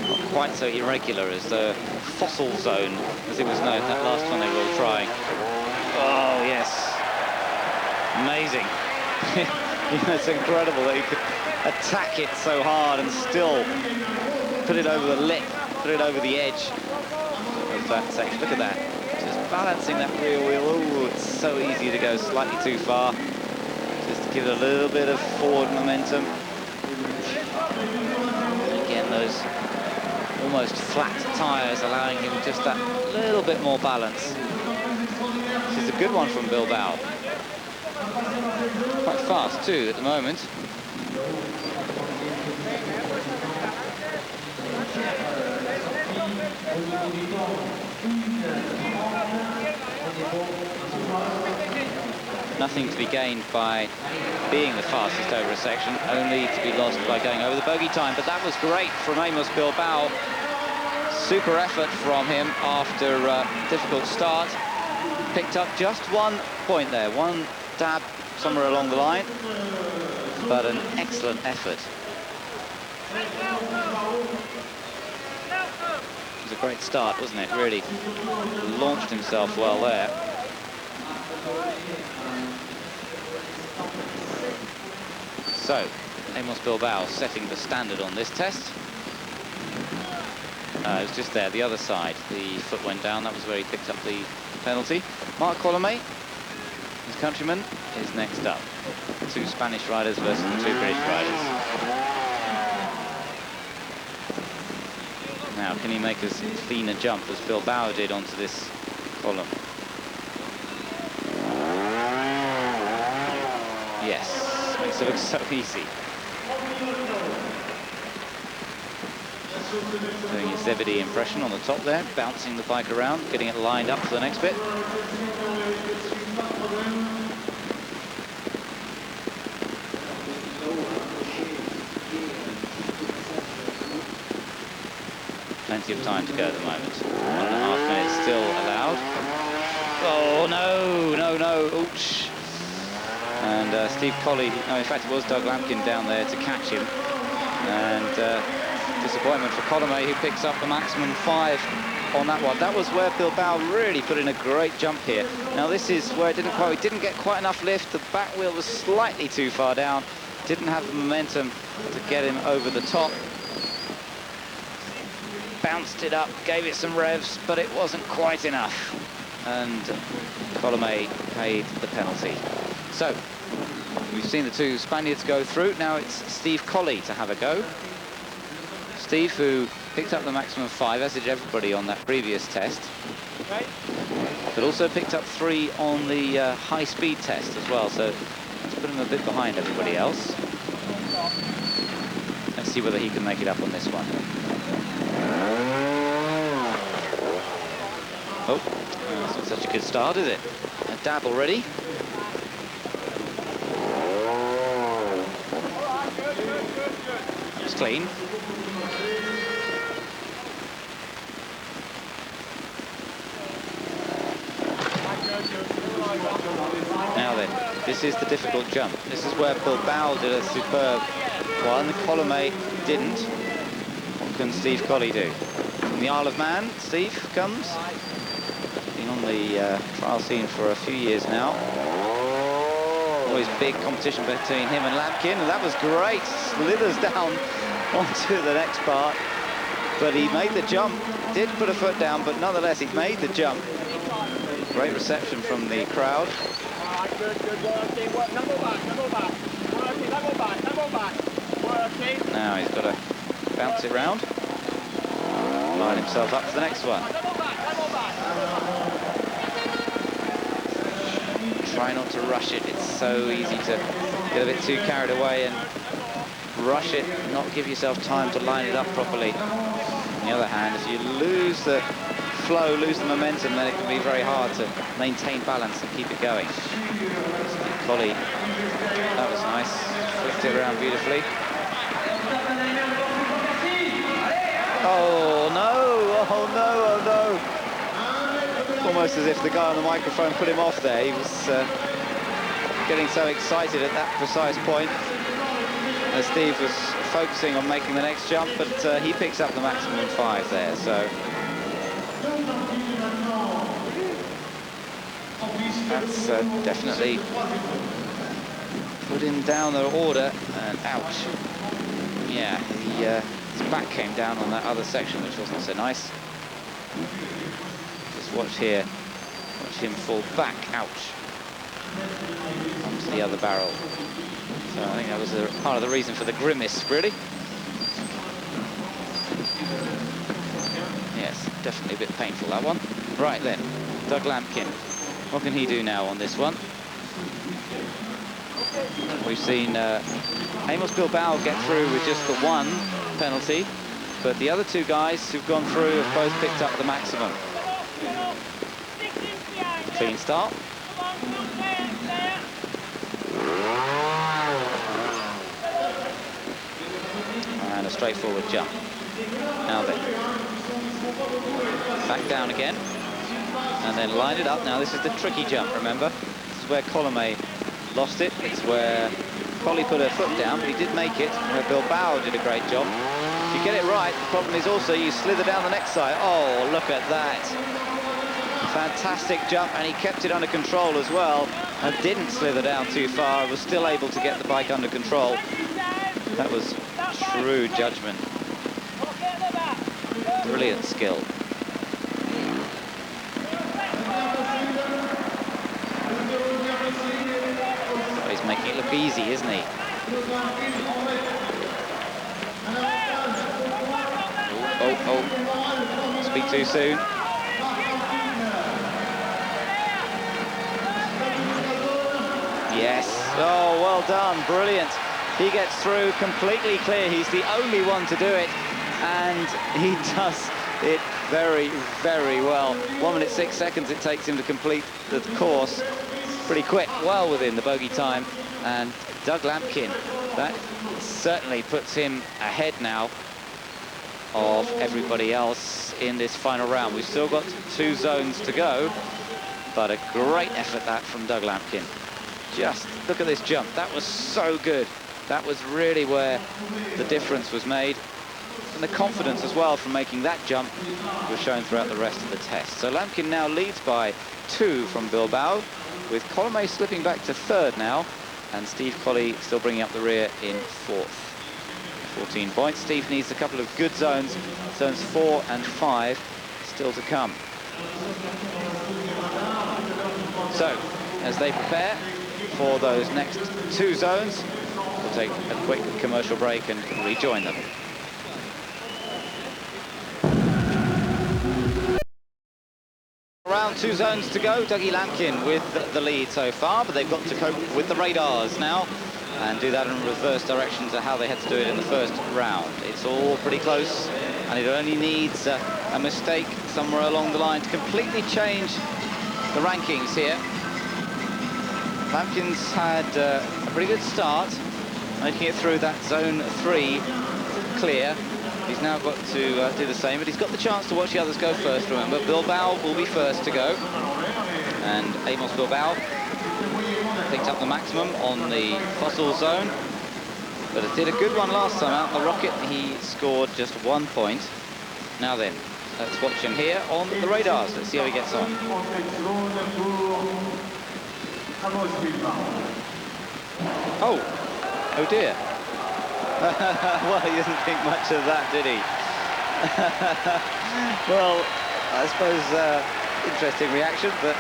Not quite so irregular as the fossil zone, as it was known that last one they were all trying. Oh, yes. Amazing. It's incredible that he could attack it so hard and still put it over the lip, put it over the edge of that section. Look at that, just balancing that rear wheel. Oh, it's so easy to go slightly too far, just to give it a little bit of forward momentum. Again, those almost flat tyres allowing him just that little bit more balance. This is a good one from Bilbao. Quite fast too at the moment. Nothing to be gained by being the fastest over a section, only to be lost by going over the bogey time. But that was great from Amos Bilbao. Super effort from him after a difficult start. Picked up just 1 point there, one dab somewhere along the line, but an excellent effort. It was a great start, wasn't it? Really launched himself well there. So, Amos Bilbao setting the standard on this test. It was just there, the other side. The foot went down, that was where he picked up the penalty. Mark Coleman, his countryman, is next up. 2 Spanish riders versus the 2 British riders. Now, can he make as clean a jump as Bilbao did onto this column? Yes, makes it look so easy. Doing his Zebedee impression on the top there, bouncing the bike around, getting it lined up for the next bit. Plenty of time to go at the moment. 1.5 minutes still allowed. Oh, no, no, no. Ouch. and Steve Colley, no, in fact it was Doug Lampkin down there to catch him, and disappointment for Coleman, who picks up the maximum 5 on that one. That was where Bilbao really put in a great jump here. Now this is where it didn't get quite enough lift. The back wheel was slightly too far down, didn't have the momentum to get him over the top. Bounced it up, gave it some revs, but it wasn't quite enough. And Coleman paid the penalty. So, we've seen the 2 Spaniards go through. Now it's Steve Colley to have a go. Steve, who picked up the maximum 5, as did everybody on that previous test, but also picked up 3 on the high-speed test as well, so let's put him a bit behind everybody else. Let's see whether he can make it up on this one. Oh, that's not such a good start, is it? A dab already. That's clean. Now then, this is the difficult jump. This is where Bilbao did a superb one. Coleman didn't. What can Steve Colley do? From the Isle of Man, Steve comes. Been on the trial scene for a few years now. Always big competition between him and Lampkin, and that was great. Slithers down onto the next part, but he made the jump. Did put a foot down, but nonetheless he made the jump. Great reception from the crowd. Now he's got to bounce it round, line himself up for the next one. Try not to rush it. It's so easy to get a bit too carried away and rush it, not give yourself time to line it up properly. On the other hand, if you lose the flow, lose the momentum, then it can be very hard to maintain balance and keep it going. Colley, that was nice, flicked it around beautifully. Oh no, oh no, oh no. Almost as if the guy on the microphone put him off there. He was getting so excited at that precise point. As Steve was focusing on making the next jump, but he picks up the maximum 5 there, so that's definitely put him down the order, and ouch. Yeah, his back came down on that other section, which wasn't so nice. Just watch here, watch him fall back, ouch, onto the other barrel. So I think that was part of the reason for the grimace, really. Yes, definitely a bit painful, that one. Right then, Doug Lampkin. What can he do now on this one? We've seen Amos Bilbao get through with just the 1 penalty, but the other 2 guys who've gone through have both picked up the maximum. Clean start. And a straightforward jump. Now then, back down again, and then line it up. Now this is the tricky jump, remember? This is where Coleman lost it. It's where Colley put her foot down, but he did make it, where Bilbao did a great job. If you get it right, the problem is also you slither down the next side. Oh, look at that. Fantastic jump, and he kept it under control as well, and didn't slither down too far, was still able to get the bike under control. That was true judgment. Brilliant skill. Oh, he's making it look easy, isn't he? Oh. Speak too soon. Yes. Oh, well done. Brilliant. He gets through completely clear. He's the only one to do it, and he does it very, very well. 1 minute 6 seconds it takes him to complete the course. Pretty quick, well within the bogey time. And Doug Lampkin, that certainly puts him ahead now of everybody else in this final round. We've still got 2 zones to go, but a great effort that from Doug Lampkin. just look at this jump. That was so good. That was really where the difference was made. And the confidence as well from making that jump was shown throughout the rest of the test. So Lampkin now leads by 2 from Bilbao, with Coleman slipping back to 3rd now, and Steve Colley still bringing up the rear in 4th. 14 points. Steve needs a couple of good zones, zones 4 and 5 still to come. So, as they prepare for those next 2 zones, we'll take a quick commercial break and rejoin them. Around 2 zones to go. Dougie Lampkin with the lead so far, but they've got to cope with the radars now and do that in reverse direction to how they had to do it in the first round. It's all pretty close, and it only needs a mistake somewhere along the line to completely change the rankings here. Lampkin's had a pretty good start, making it through that zone 3 clear. He's now got to do the same, but he's got the chance to watch the others go first, remember. Bilbao will be first to go, and Amos Bilbao picked up the maximum on the fossil zone, but it did a good one last time out. The rocket, he scored just 1 point. Now then, let's watch him here on the radars. Let's see how he gets on. Oh dear. Well, he didn't think much of that, did he? Well, I suppose interesting reaction, but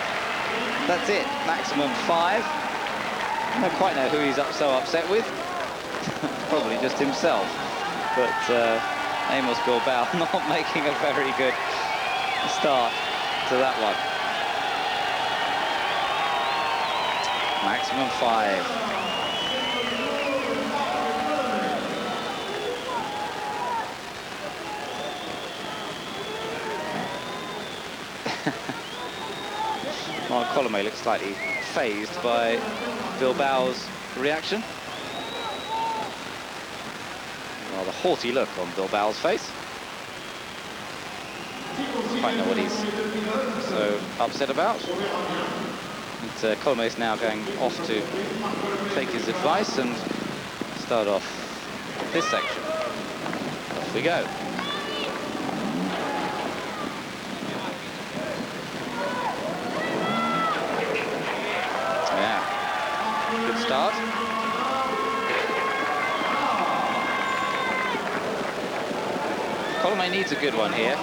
that's it. Maximum 5. I don't quite know who he's so upset with. Probably just himself. But Amos Bilbao not making a very good start to that one. Maximum 5. Mark Coleman looks slightly phased by Bilbao's reaction. Rather haughty look on Bilbao's face. Doesn't quite know what he's so upset about. And Coleman is now going off to take his advice and start off this section. Off we go. Good start. Coleman needs a good one here.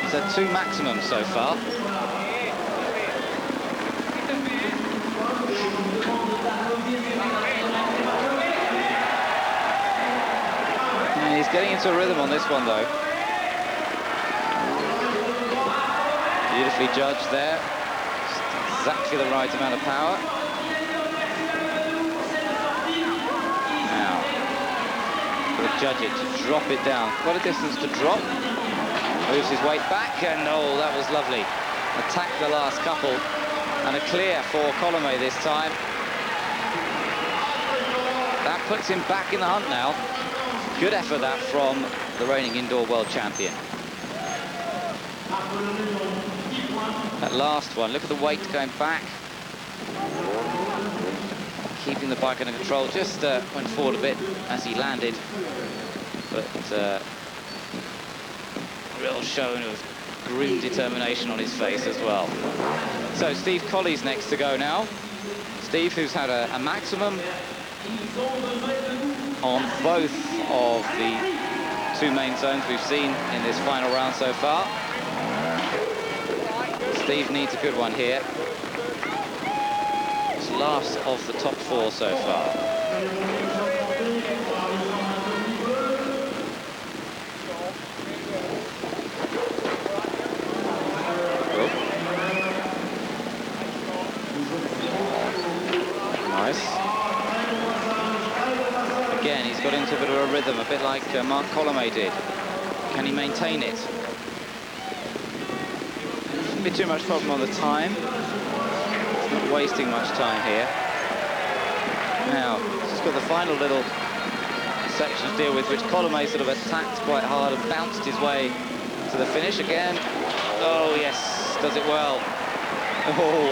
He's had 2 maximums so far. And he's getting into a rhythm on this one, though. Beautifully judged there. Just exactly the right amount of power. Judge it to drop it down. Quite a distance to drop. Moves his weight back, and oh, that was lovely. Attacked the last couple, and a clear for Coleman this time. That puts him back in the hunt now. Good effort that from the reigning indoor world champion. That last one, look at the weight going back. Keeping the bike under control, just went forward a bit as he landed. But real show of grim determination on his face as well. So Steve Colley's next to go now. Steve, who's had a maximum on both of the 2 main zones we've seen in this final round so far. Steve needs a good one here. It's last of the top 4 so far. Nice. Again, he's got into a bit of a rhythm, a bit like Mark Coleman did. Can he maintain it? Shouldn't be too much problem on the time. He's not wasting much time here. Now, he's got the final little section to deal with, which Coleman sort of attacked quite hard and bounced his way to the finish again. Oh, yes, does it well. Oh,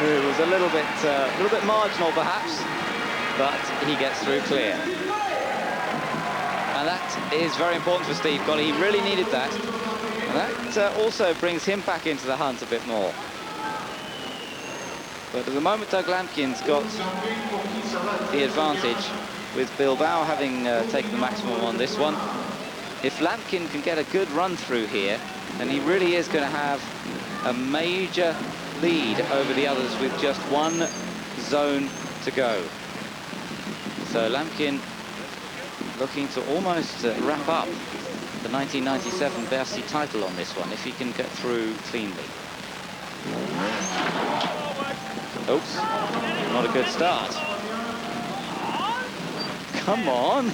It was a little bit marginal perhaps, but he gets through clear. And that is very important for Steve Colley. He really needed that. And that also brings him back into the hunt a bit more. But at the moment, Doug Lampkin's got the advantage, with Bilbao having taken the maximum on this one. If Lampkin can get a good run through here, then he really is going to have a major lead over the others with just one zone to go. So Lampkin looking to almost wrap up the 1997 Bercy title on this one, if he can get through cleanly. Oops, not a good start. Come on.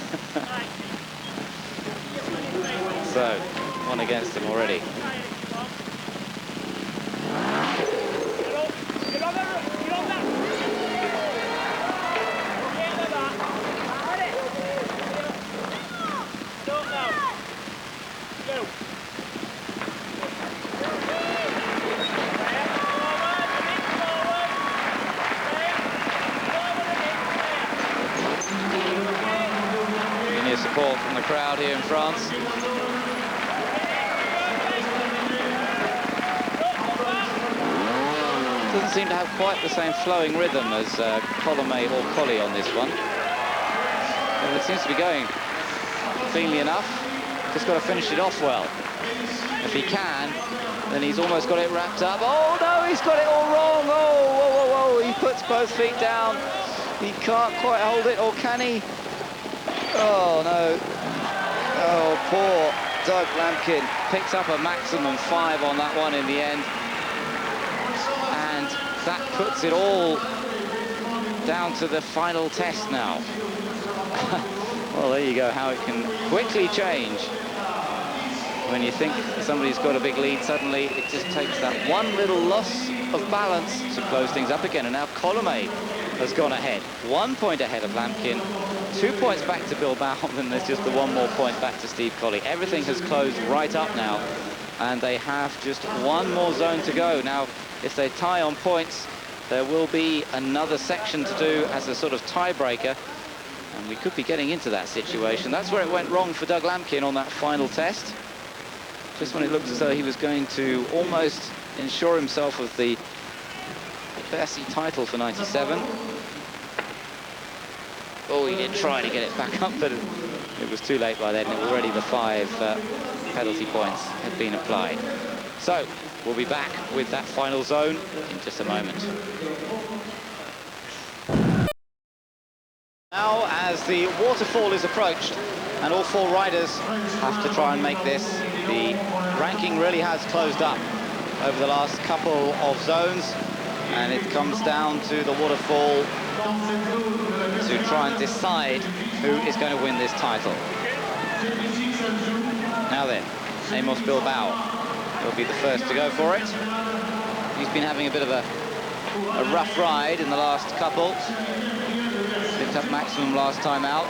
So, one against him already. Support from the crowd here in France. Doesn't seem to have quite the same flowing rhythm as Coleman or Colley on this one. Well, it seems to be going cleanly enough. Just got to finish it off well. If he can, then he's almost got it wrapped up. Oh no, he's got it all wrong. Oh, whoa, whoa, whoa. He puts both feet down. He can't quite hold it, or can he? Oh, no. Oh, poor Doug Lampkin picks up a maximum 5 on that one in the end. And that puts it all down to the final test now. Well, there you go, how it can quickly change. When you think somebody's got a big lead, suddenly it just takes that one little loss of balance to close things up again. And now Coleman has gone ahead. 1 point ahead of Lampkin. 2 points back to Bilbao, and there's just the one more point back to Steve Colley. Everything has closed right up now, and they have just one more zone to go. Now, if they tie on points, there will be another section to do as a sort of tiebreaker, and we could be getting into that situation. That's where it went wrong for Doug Lampkin on that final test. Just when it looked as though he was going to almost ensure himself of the Bercy title for 97. Oh, he did try to get it back up, but it was too late by then. Already the 5 penalty points had been applied. So, we'll be back with that final zone in just a moment. Now, as the waterfall is approached, and all 4 riders have to try and make this, the ranking really has closed up over the last couple of zones, and it comes down to the waterfall to try and decide who is going to win this title. Now then, Amos Bilbao will be the first to go for it. He's been having a bit of a rough ride in the last couple. Picked up maximum last time out.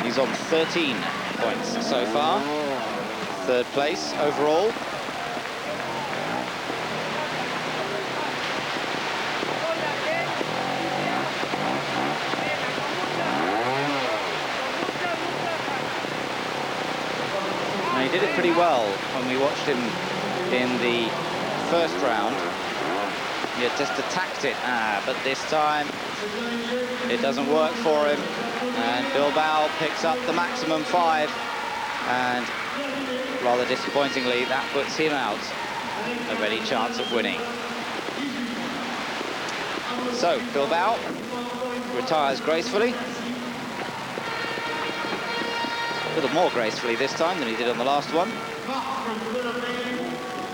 He's on 13 points so far. 3rd place overall. Now, he did it pretty well when we watched him in the first round. He had just attacked it, but this time it doesn't work for him. And Bilbao picks up the maximum 5, and rather disappointingly, that puts him out of any chance of winning. So, Bilbao retires gracefully. A little more gracefully this time than he did on the last one.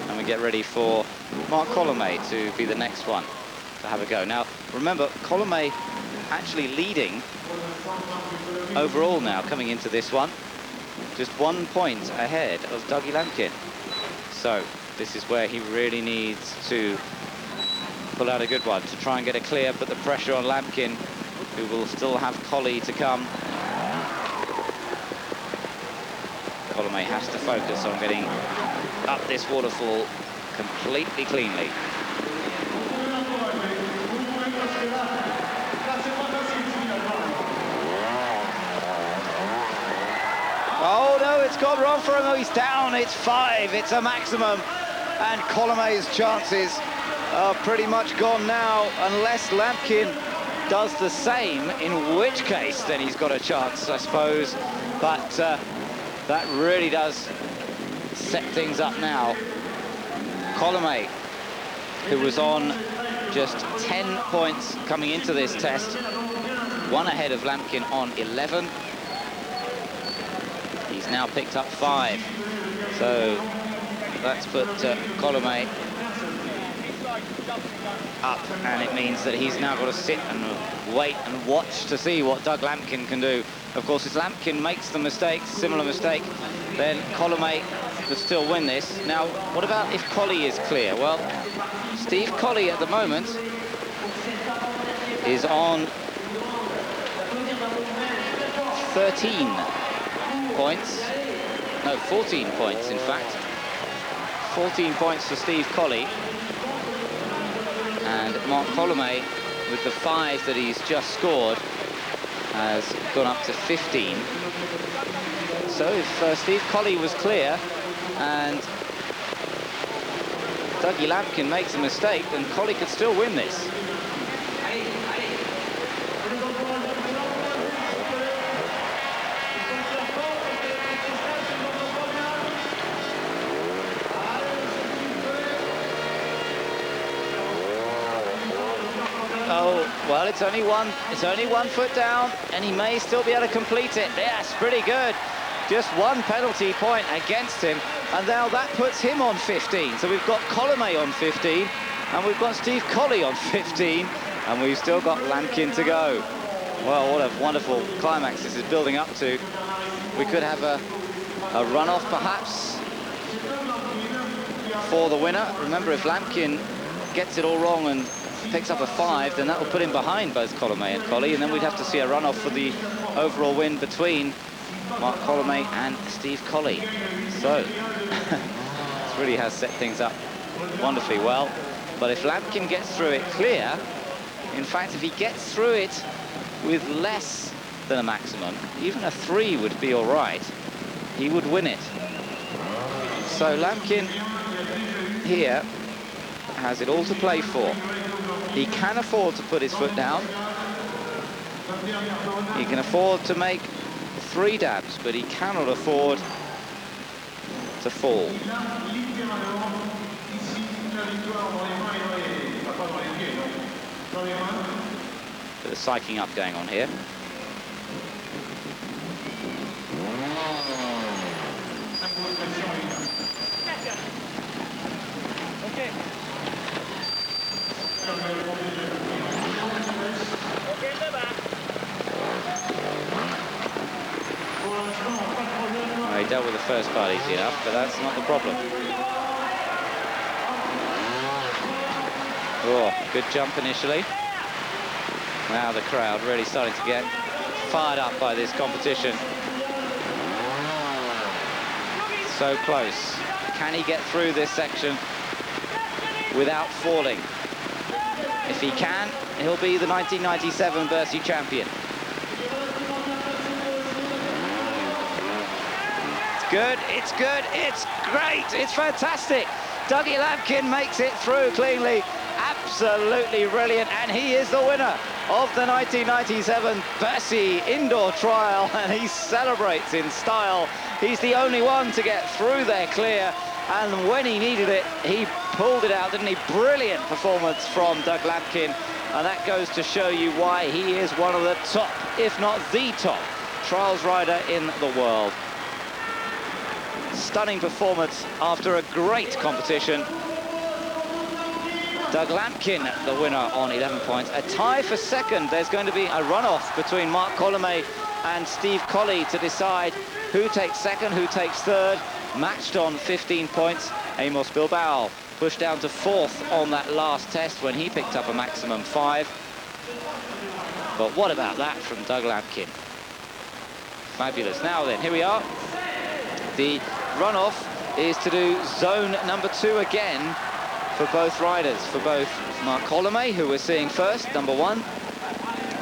And we get ready for Mark Coleman to be the next one to have a go. Now, remember, Coleman actually leading overall now coming into this one. Just 1 point ahead of Dougie Lampkin. So this is where he really needs to pull out a good one to try and get a clear, put the pressure on Lampkin, who will still have Colley to come. Coleman has to focus on getting up this waterfall completely cleanly. Oh no, it's gone wrong for him. Oh, he's down. It's 5. It's a maximum. And Coleman's chances are pretty much gone now, unless Lampkin does the same, in which case then he's got a chance, I suppose. But that really does set things up now. Coleman, who was on just 10 points coming into this test, one ahead of Lampkin on 11. He's now picked up 5. So that's put Coleman up, and it means that he's now got to sit and wait and watch to see what Doug Lampkin can do. Of course, if Lampkin makes the mistake, similar mistake, then Coleman could still win this. Now, what about if Colley is clear? Well, Steve Colley at the moment is on 13 points. No, 14 points, in fact. 14 points for Steve Colley. And Mark Coleman, with the 5 that he's just scored, has gone up to 15. So if Steve Colley was clear and Dougie Lampkin makes a mistake, then Colley could still win this. Oh, well, it's only one foot down, and he may still be able to complete it. Yes, pretty good. Just 1 penalty point against him, and now that puts him on 15. So we've got Coleman on 15, and we've got Steve Colley on 15, and we've still got Lampkin to go. Well, what a wonderful climax this is building up to. We could have a runoff, perhaps, for the winner. Remember, if Lampkin gets it all wrong and picks up a 5, then that will put him behind both Coleman and Colley, and then we'd have to see a runoff for the overall win between Mark Coleman and Steve Colley. So this really has set things up wonderfully well. But if Lampkin gets through it clear, in fact, if he gets through it with less than a maximum, even a 3 would be all right, he would win it. So Lampkin here has it all to play for. He can afford to put his foot down. He can afford to make 3 dabs, but he cannot afford to fall. Bit of psyching up going on here. Okay. Well, he dealt with the first part easy enough, but that's not the problem. Oh, good jump initially. Now the crowd really starting to get fired up by this competition. So close. Can he get through this section without falling? If he can, he'll be the 1997 Bercy champion. It's good, it's great, it's fantastic. Dougie Lampkin makes it through cleanly. Absolutely brilliant, and he is the winner of the 1997 Bercy indoor trial, and he celebrates in style. He's the only one to get through there clear, and when he needed it, he pulled it out, didn't he? Brilliant performance from Doug Lampkin, and that goes to show you why he is one of the top, if not the top, trials rider in the world. Stunning performance after a great competition. Doug Lampkin, the winner on 11 points. A tie for second. There's going to be a runoff between Mark Coleman and Steve Colley to decide who takes second, who takes third. Matched on 15 points. Amos Bilbao pushed down to 4th on that last test when he picked up a maximum 5. But what about that from Doug Lampkin? Fabulous. Now then, here we are. The runoff is to do zone number 2 again for both riders, for both Mark Coleman, who we're seeing first, number 1,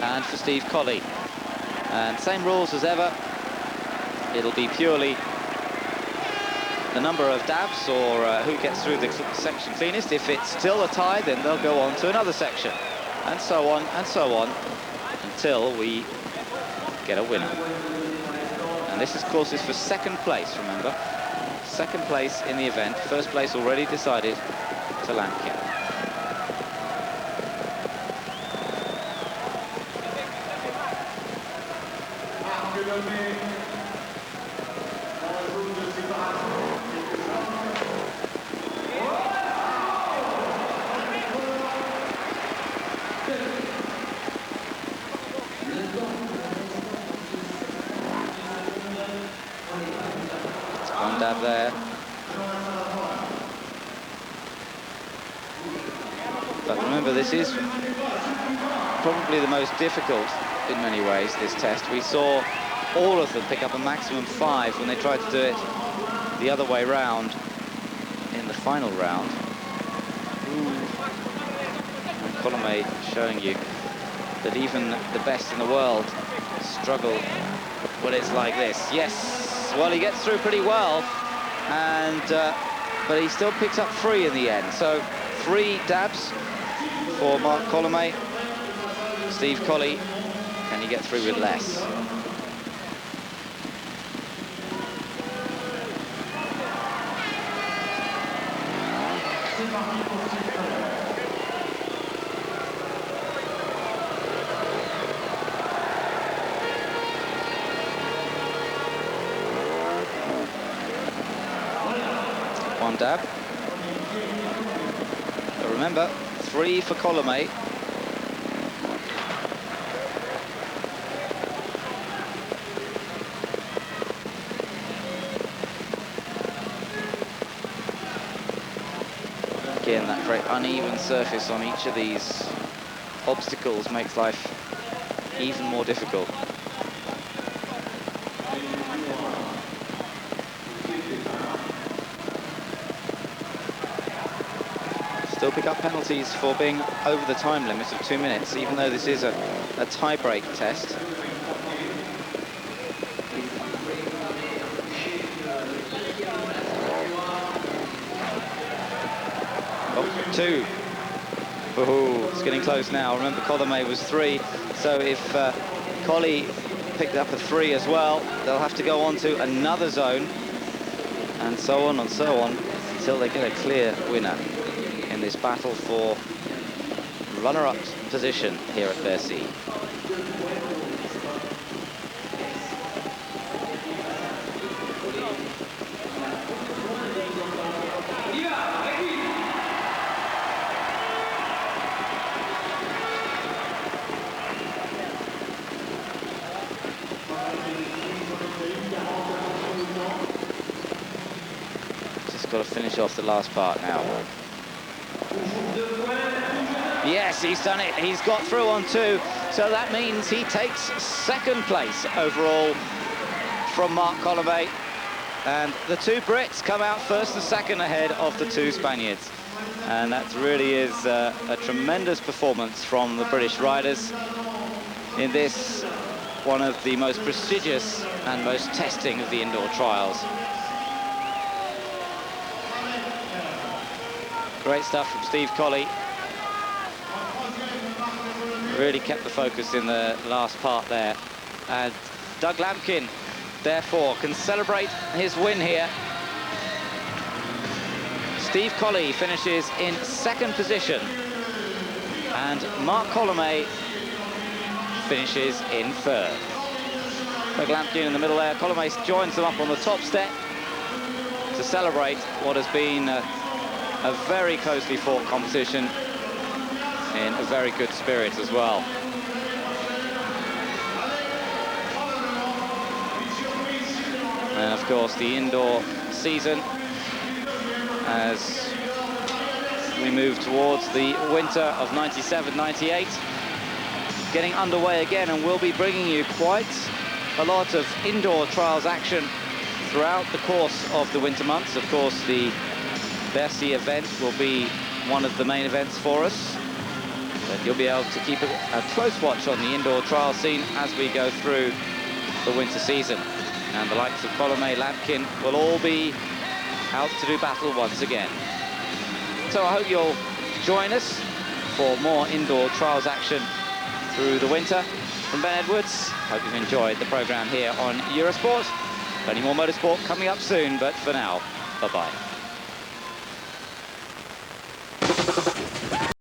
and for Steve Colley. And same rules as ever. It'll be purely the number of dabs or who gets through the section cleanest. If it's still a tie, then they'll go on to another section, and so on, until we get a winner. And this, of course, is for second place, remember. Second place in the event. First place already decided to Lampkin. One dab there. But remember, this is probably the most difficult in many ways, this test. We saw all of them pick up a maximum 5 when they tried to do it the other way round in the final round. And Coleman showing you that even the best in the world struggle when it's like this. Yes, well, he gets through pretty well, and but he still picks up 3 in the end. So 3 dabs for Mark Coleman. Steve Colley, can he get through with less? One dab. But remember, 3 for Coleman. Again, that very uneven surface on each of these obstacles makes life even more difficult. Still pick up penalties for being over the time limit of 2 minutes, even though this is a tie-break test. Oh, 2. Oh, it's getting close now. Remember, Coleman was 3, so if Colley picked up a 3 as well, they'll have to go on to another zone, and so on until they get a clear winner in this battle for runner-up position here at Bercy. Just got to finish off the last part now. Yes, he's done it. He's got through on 2. So that means he takes second place overall from Mark Coleman. And the 2 Brits come out first and second ahead of the 2 Spaniards. And that really is a tremendous performance from the British riders in this, one of the most prestigious and most testing of the indoor trials. Great stuff from Steve Colley. Really kept the focus in the last part there. And Doug Lampkin, therefore, can celebrate his win here. Steve Colley finishes in second position. And Mark Coleman finishes in third. Doug Lampkin in the middle there. Coleman joins them up on the top step to celebrate what has been a very closely fought competition in a very good spirit as well. And of course the indoor season, as we move towards the winter of 97-98, getting underway again, and we'll be bringing you quite a lot of indoor trials action throughout the course of the winter months. Of course, the Bercy event will be one of the main events for us. But you'll be able to keep a close watch on the indoor trial scene as we go through the winter season. And the likes of Coleman, Latkin will all be out to do battle once again. So I hope you'll join us for more indoor trials action through the winter. From Ben Edwards, hope you've enjoyed the programme here on Eurosport. Plenty more motorsport coming up soon, but for now, bye-bye.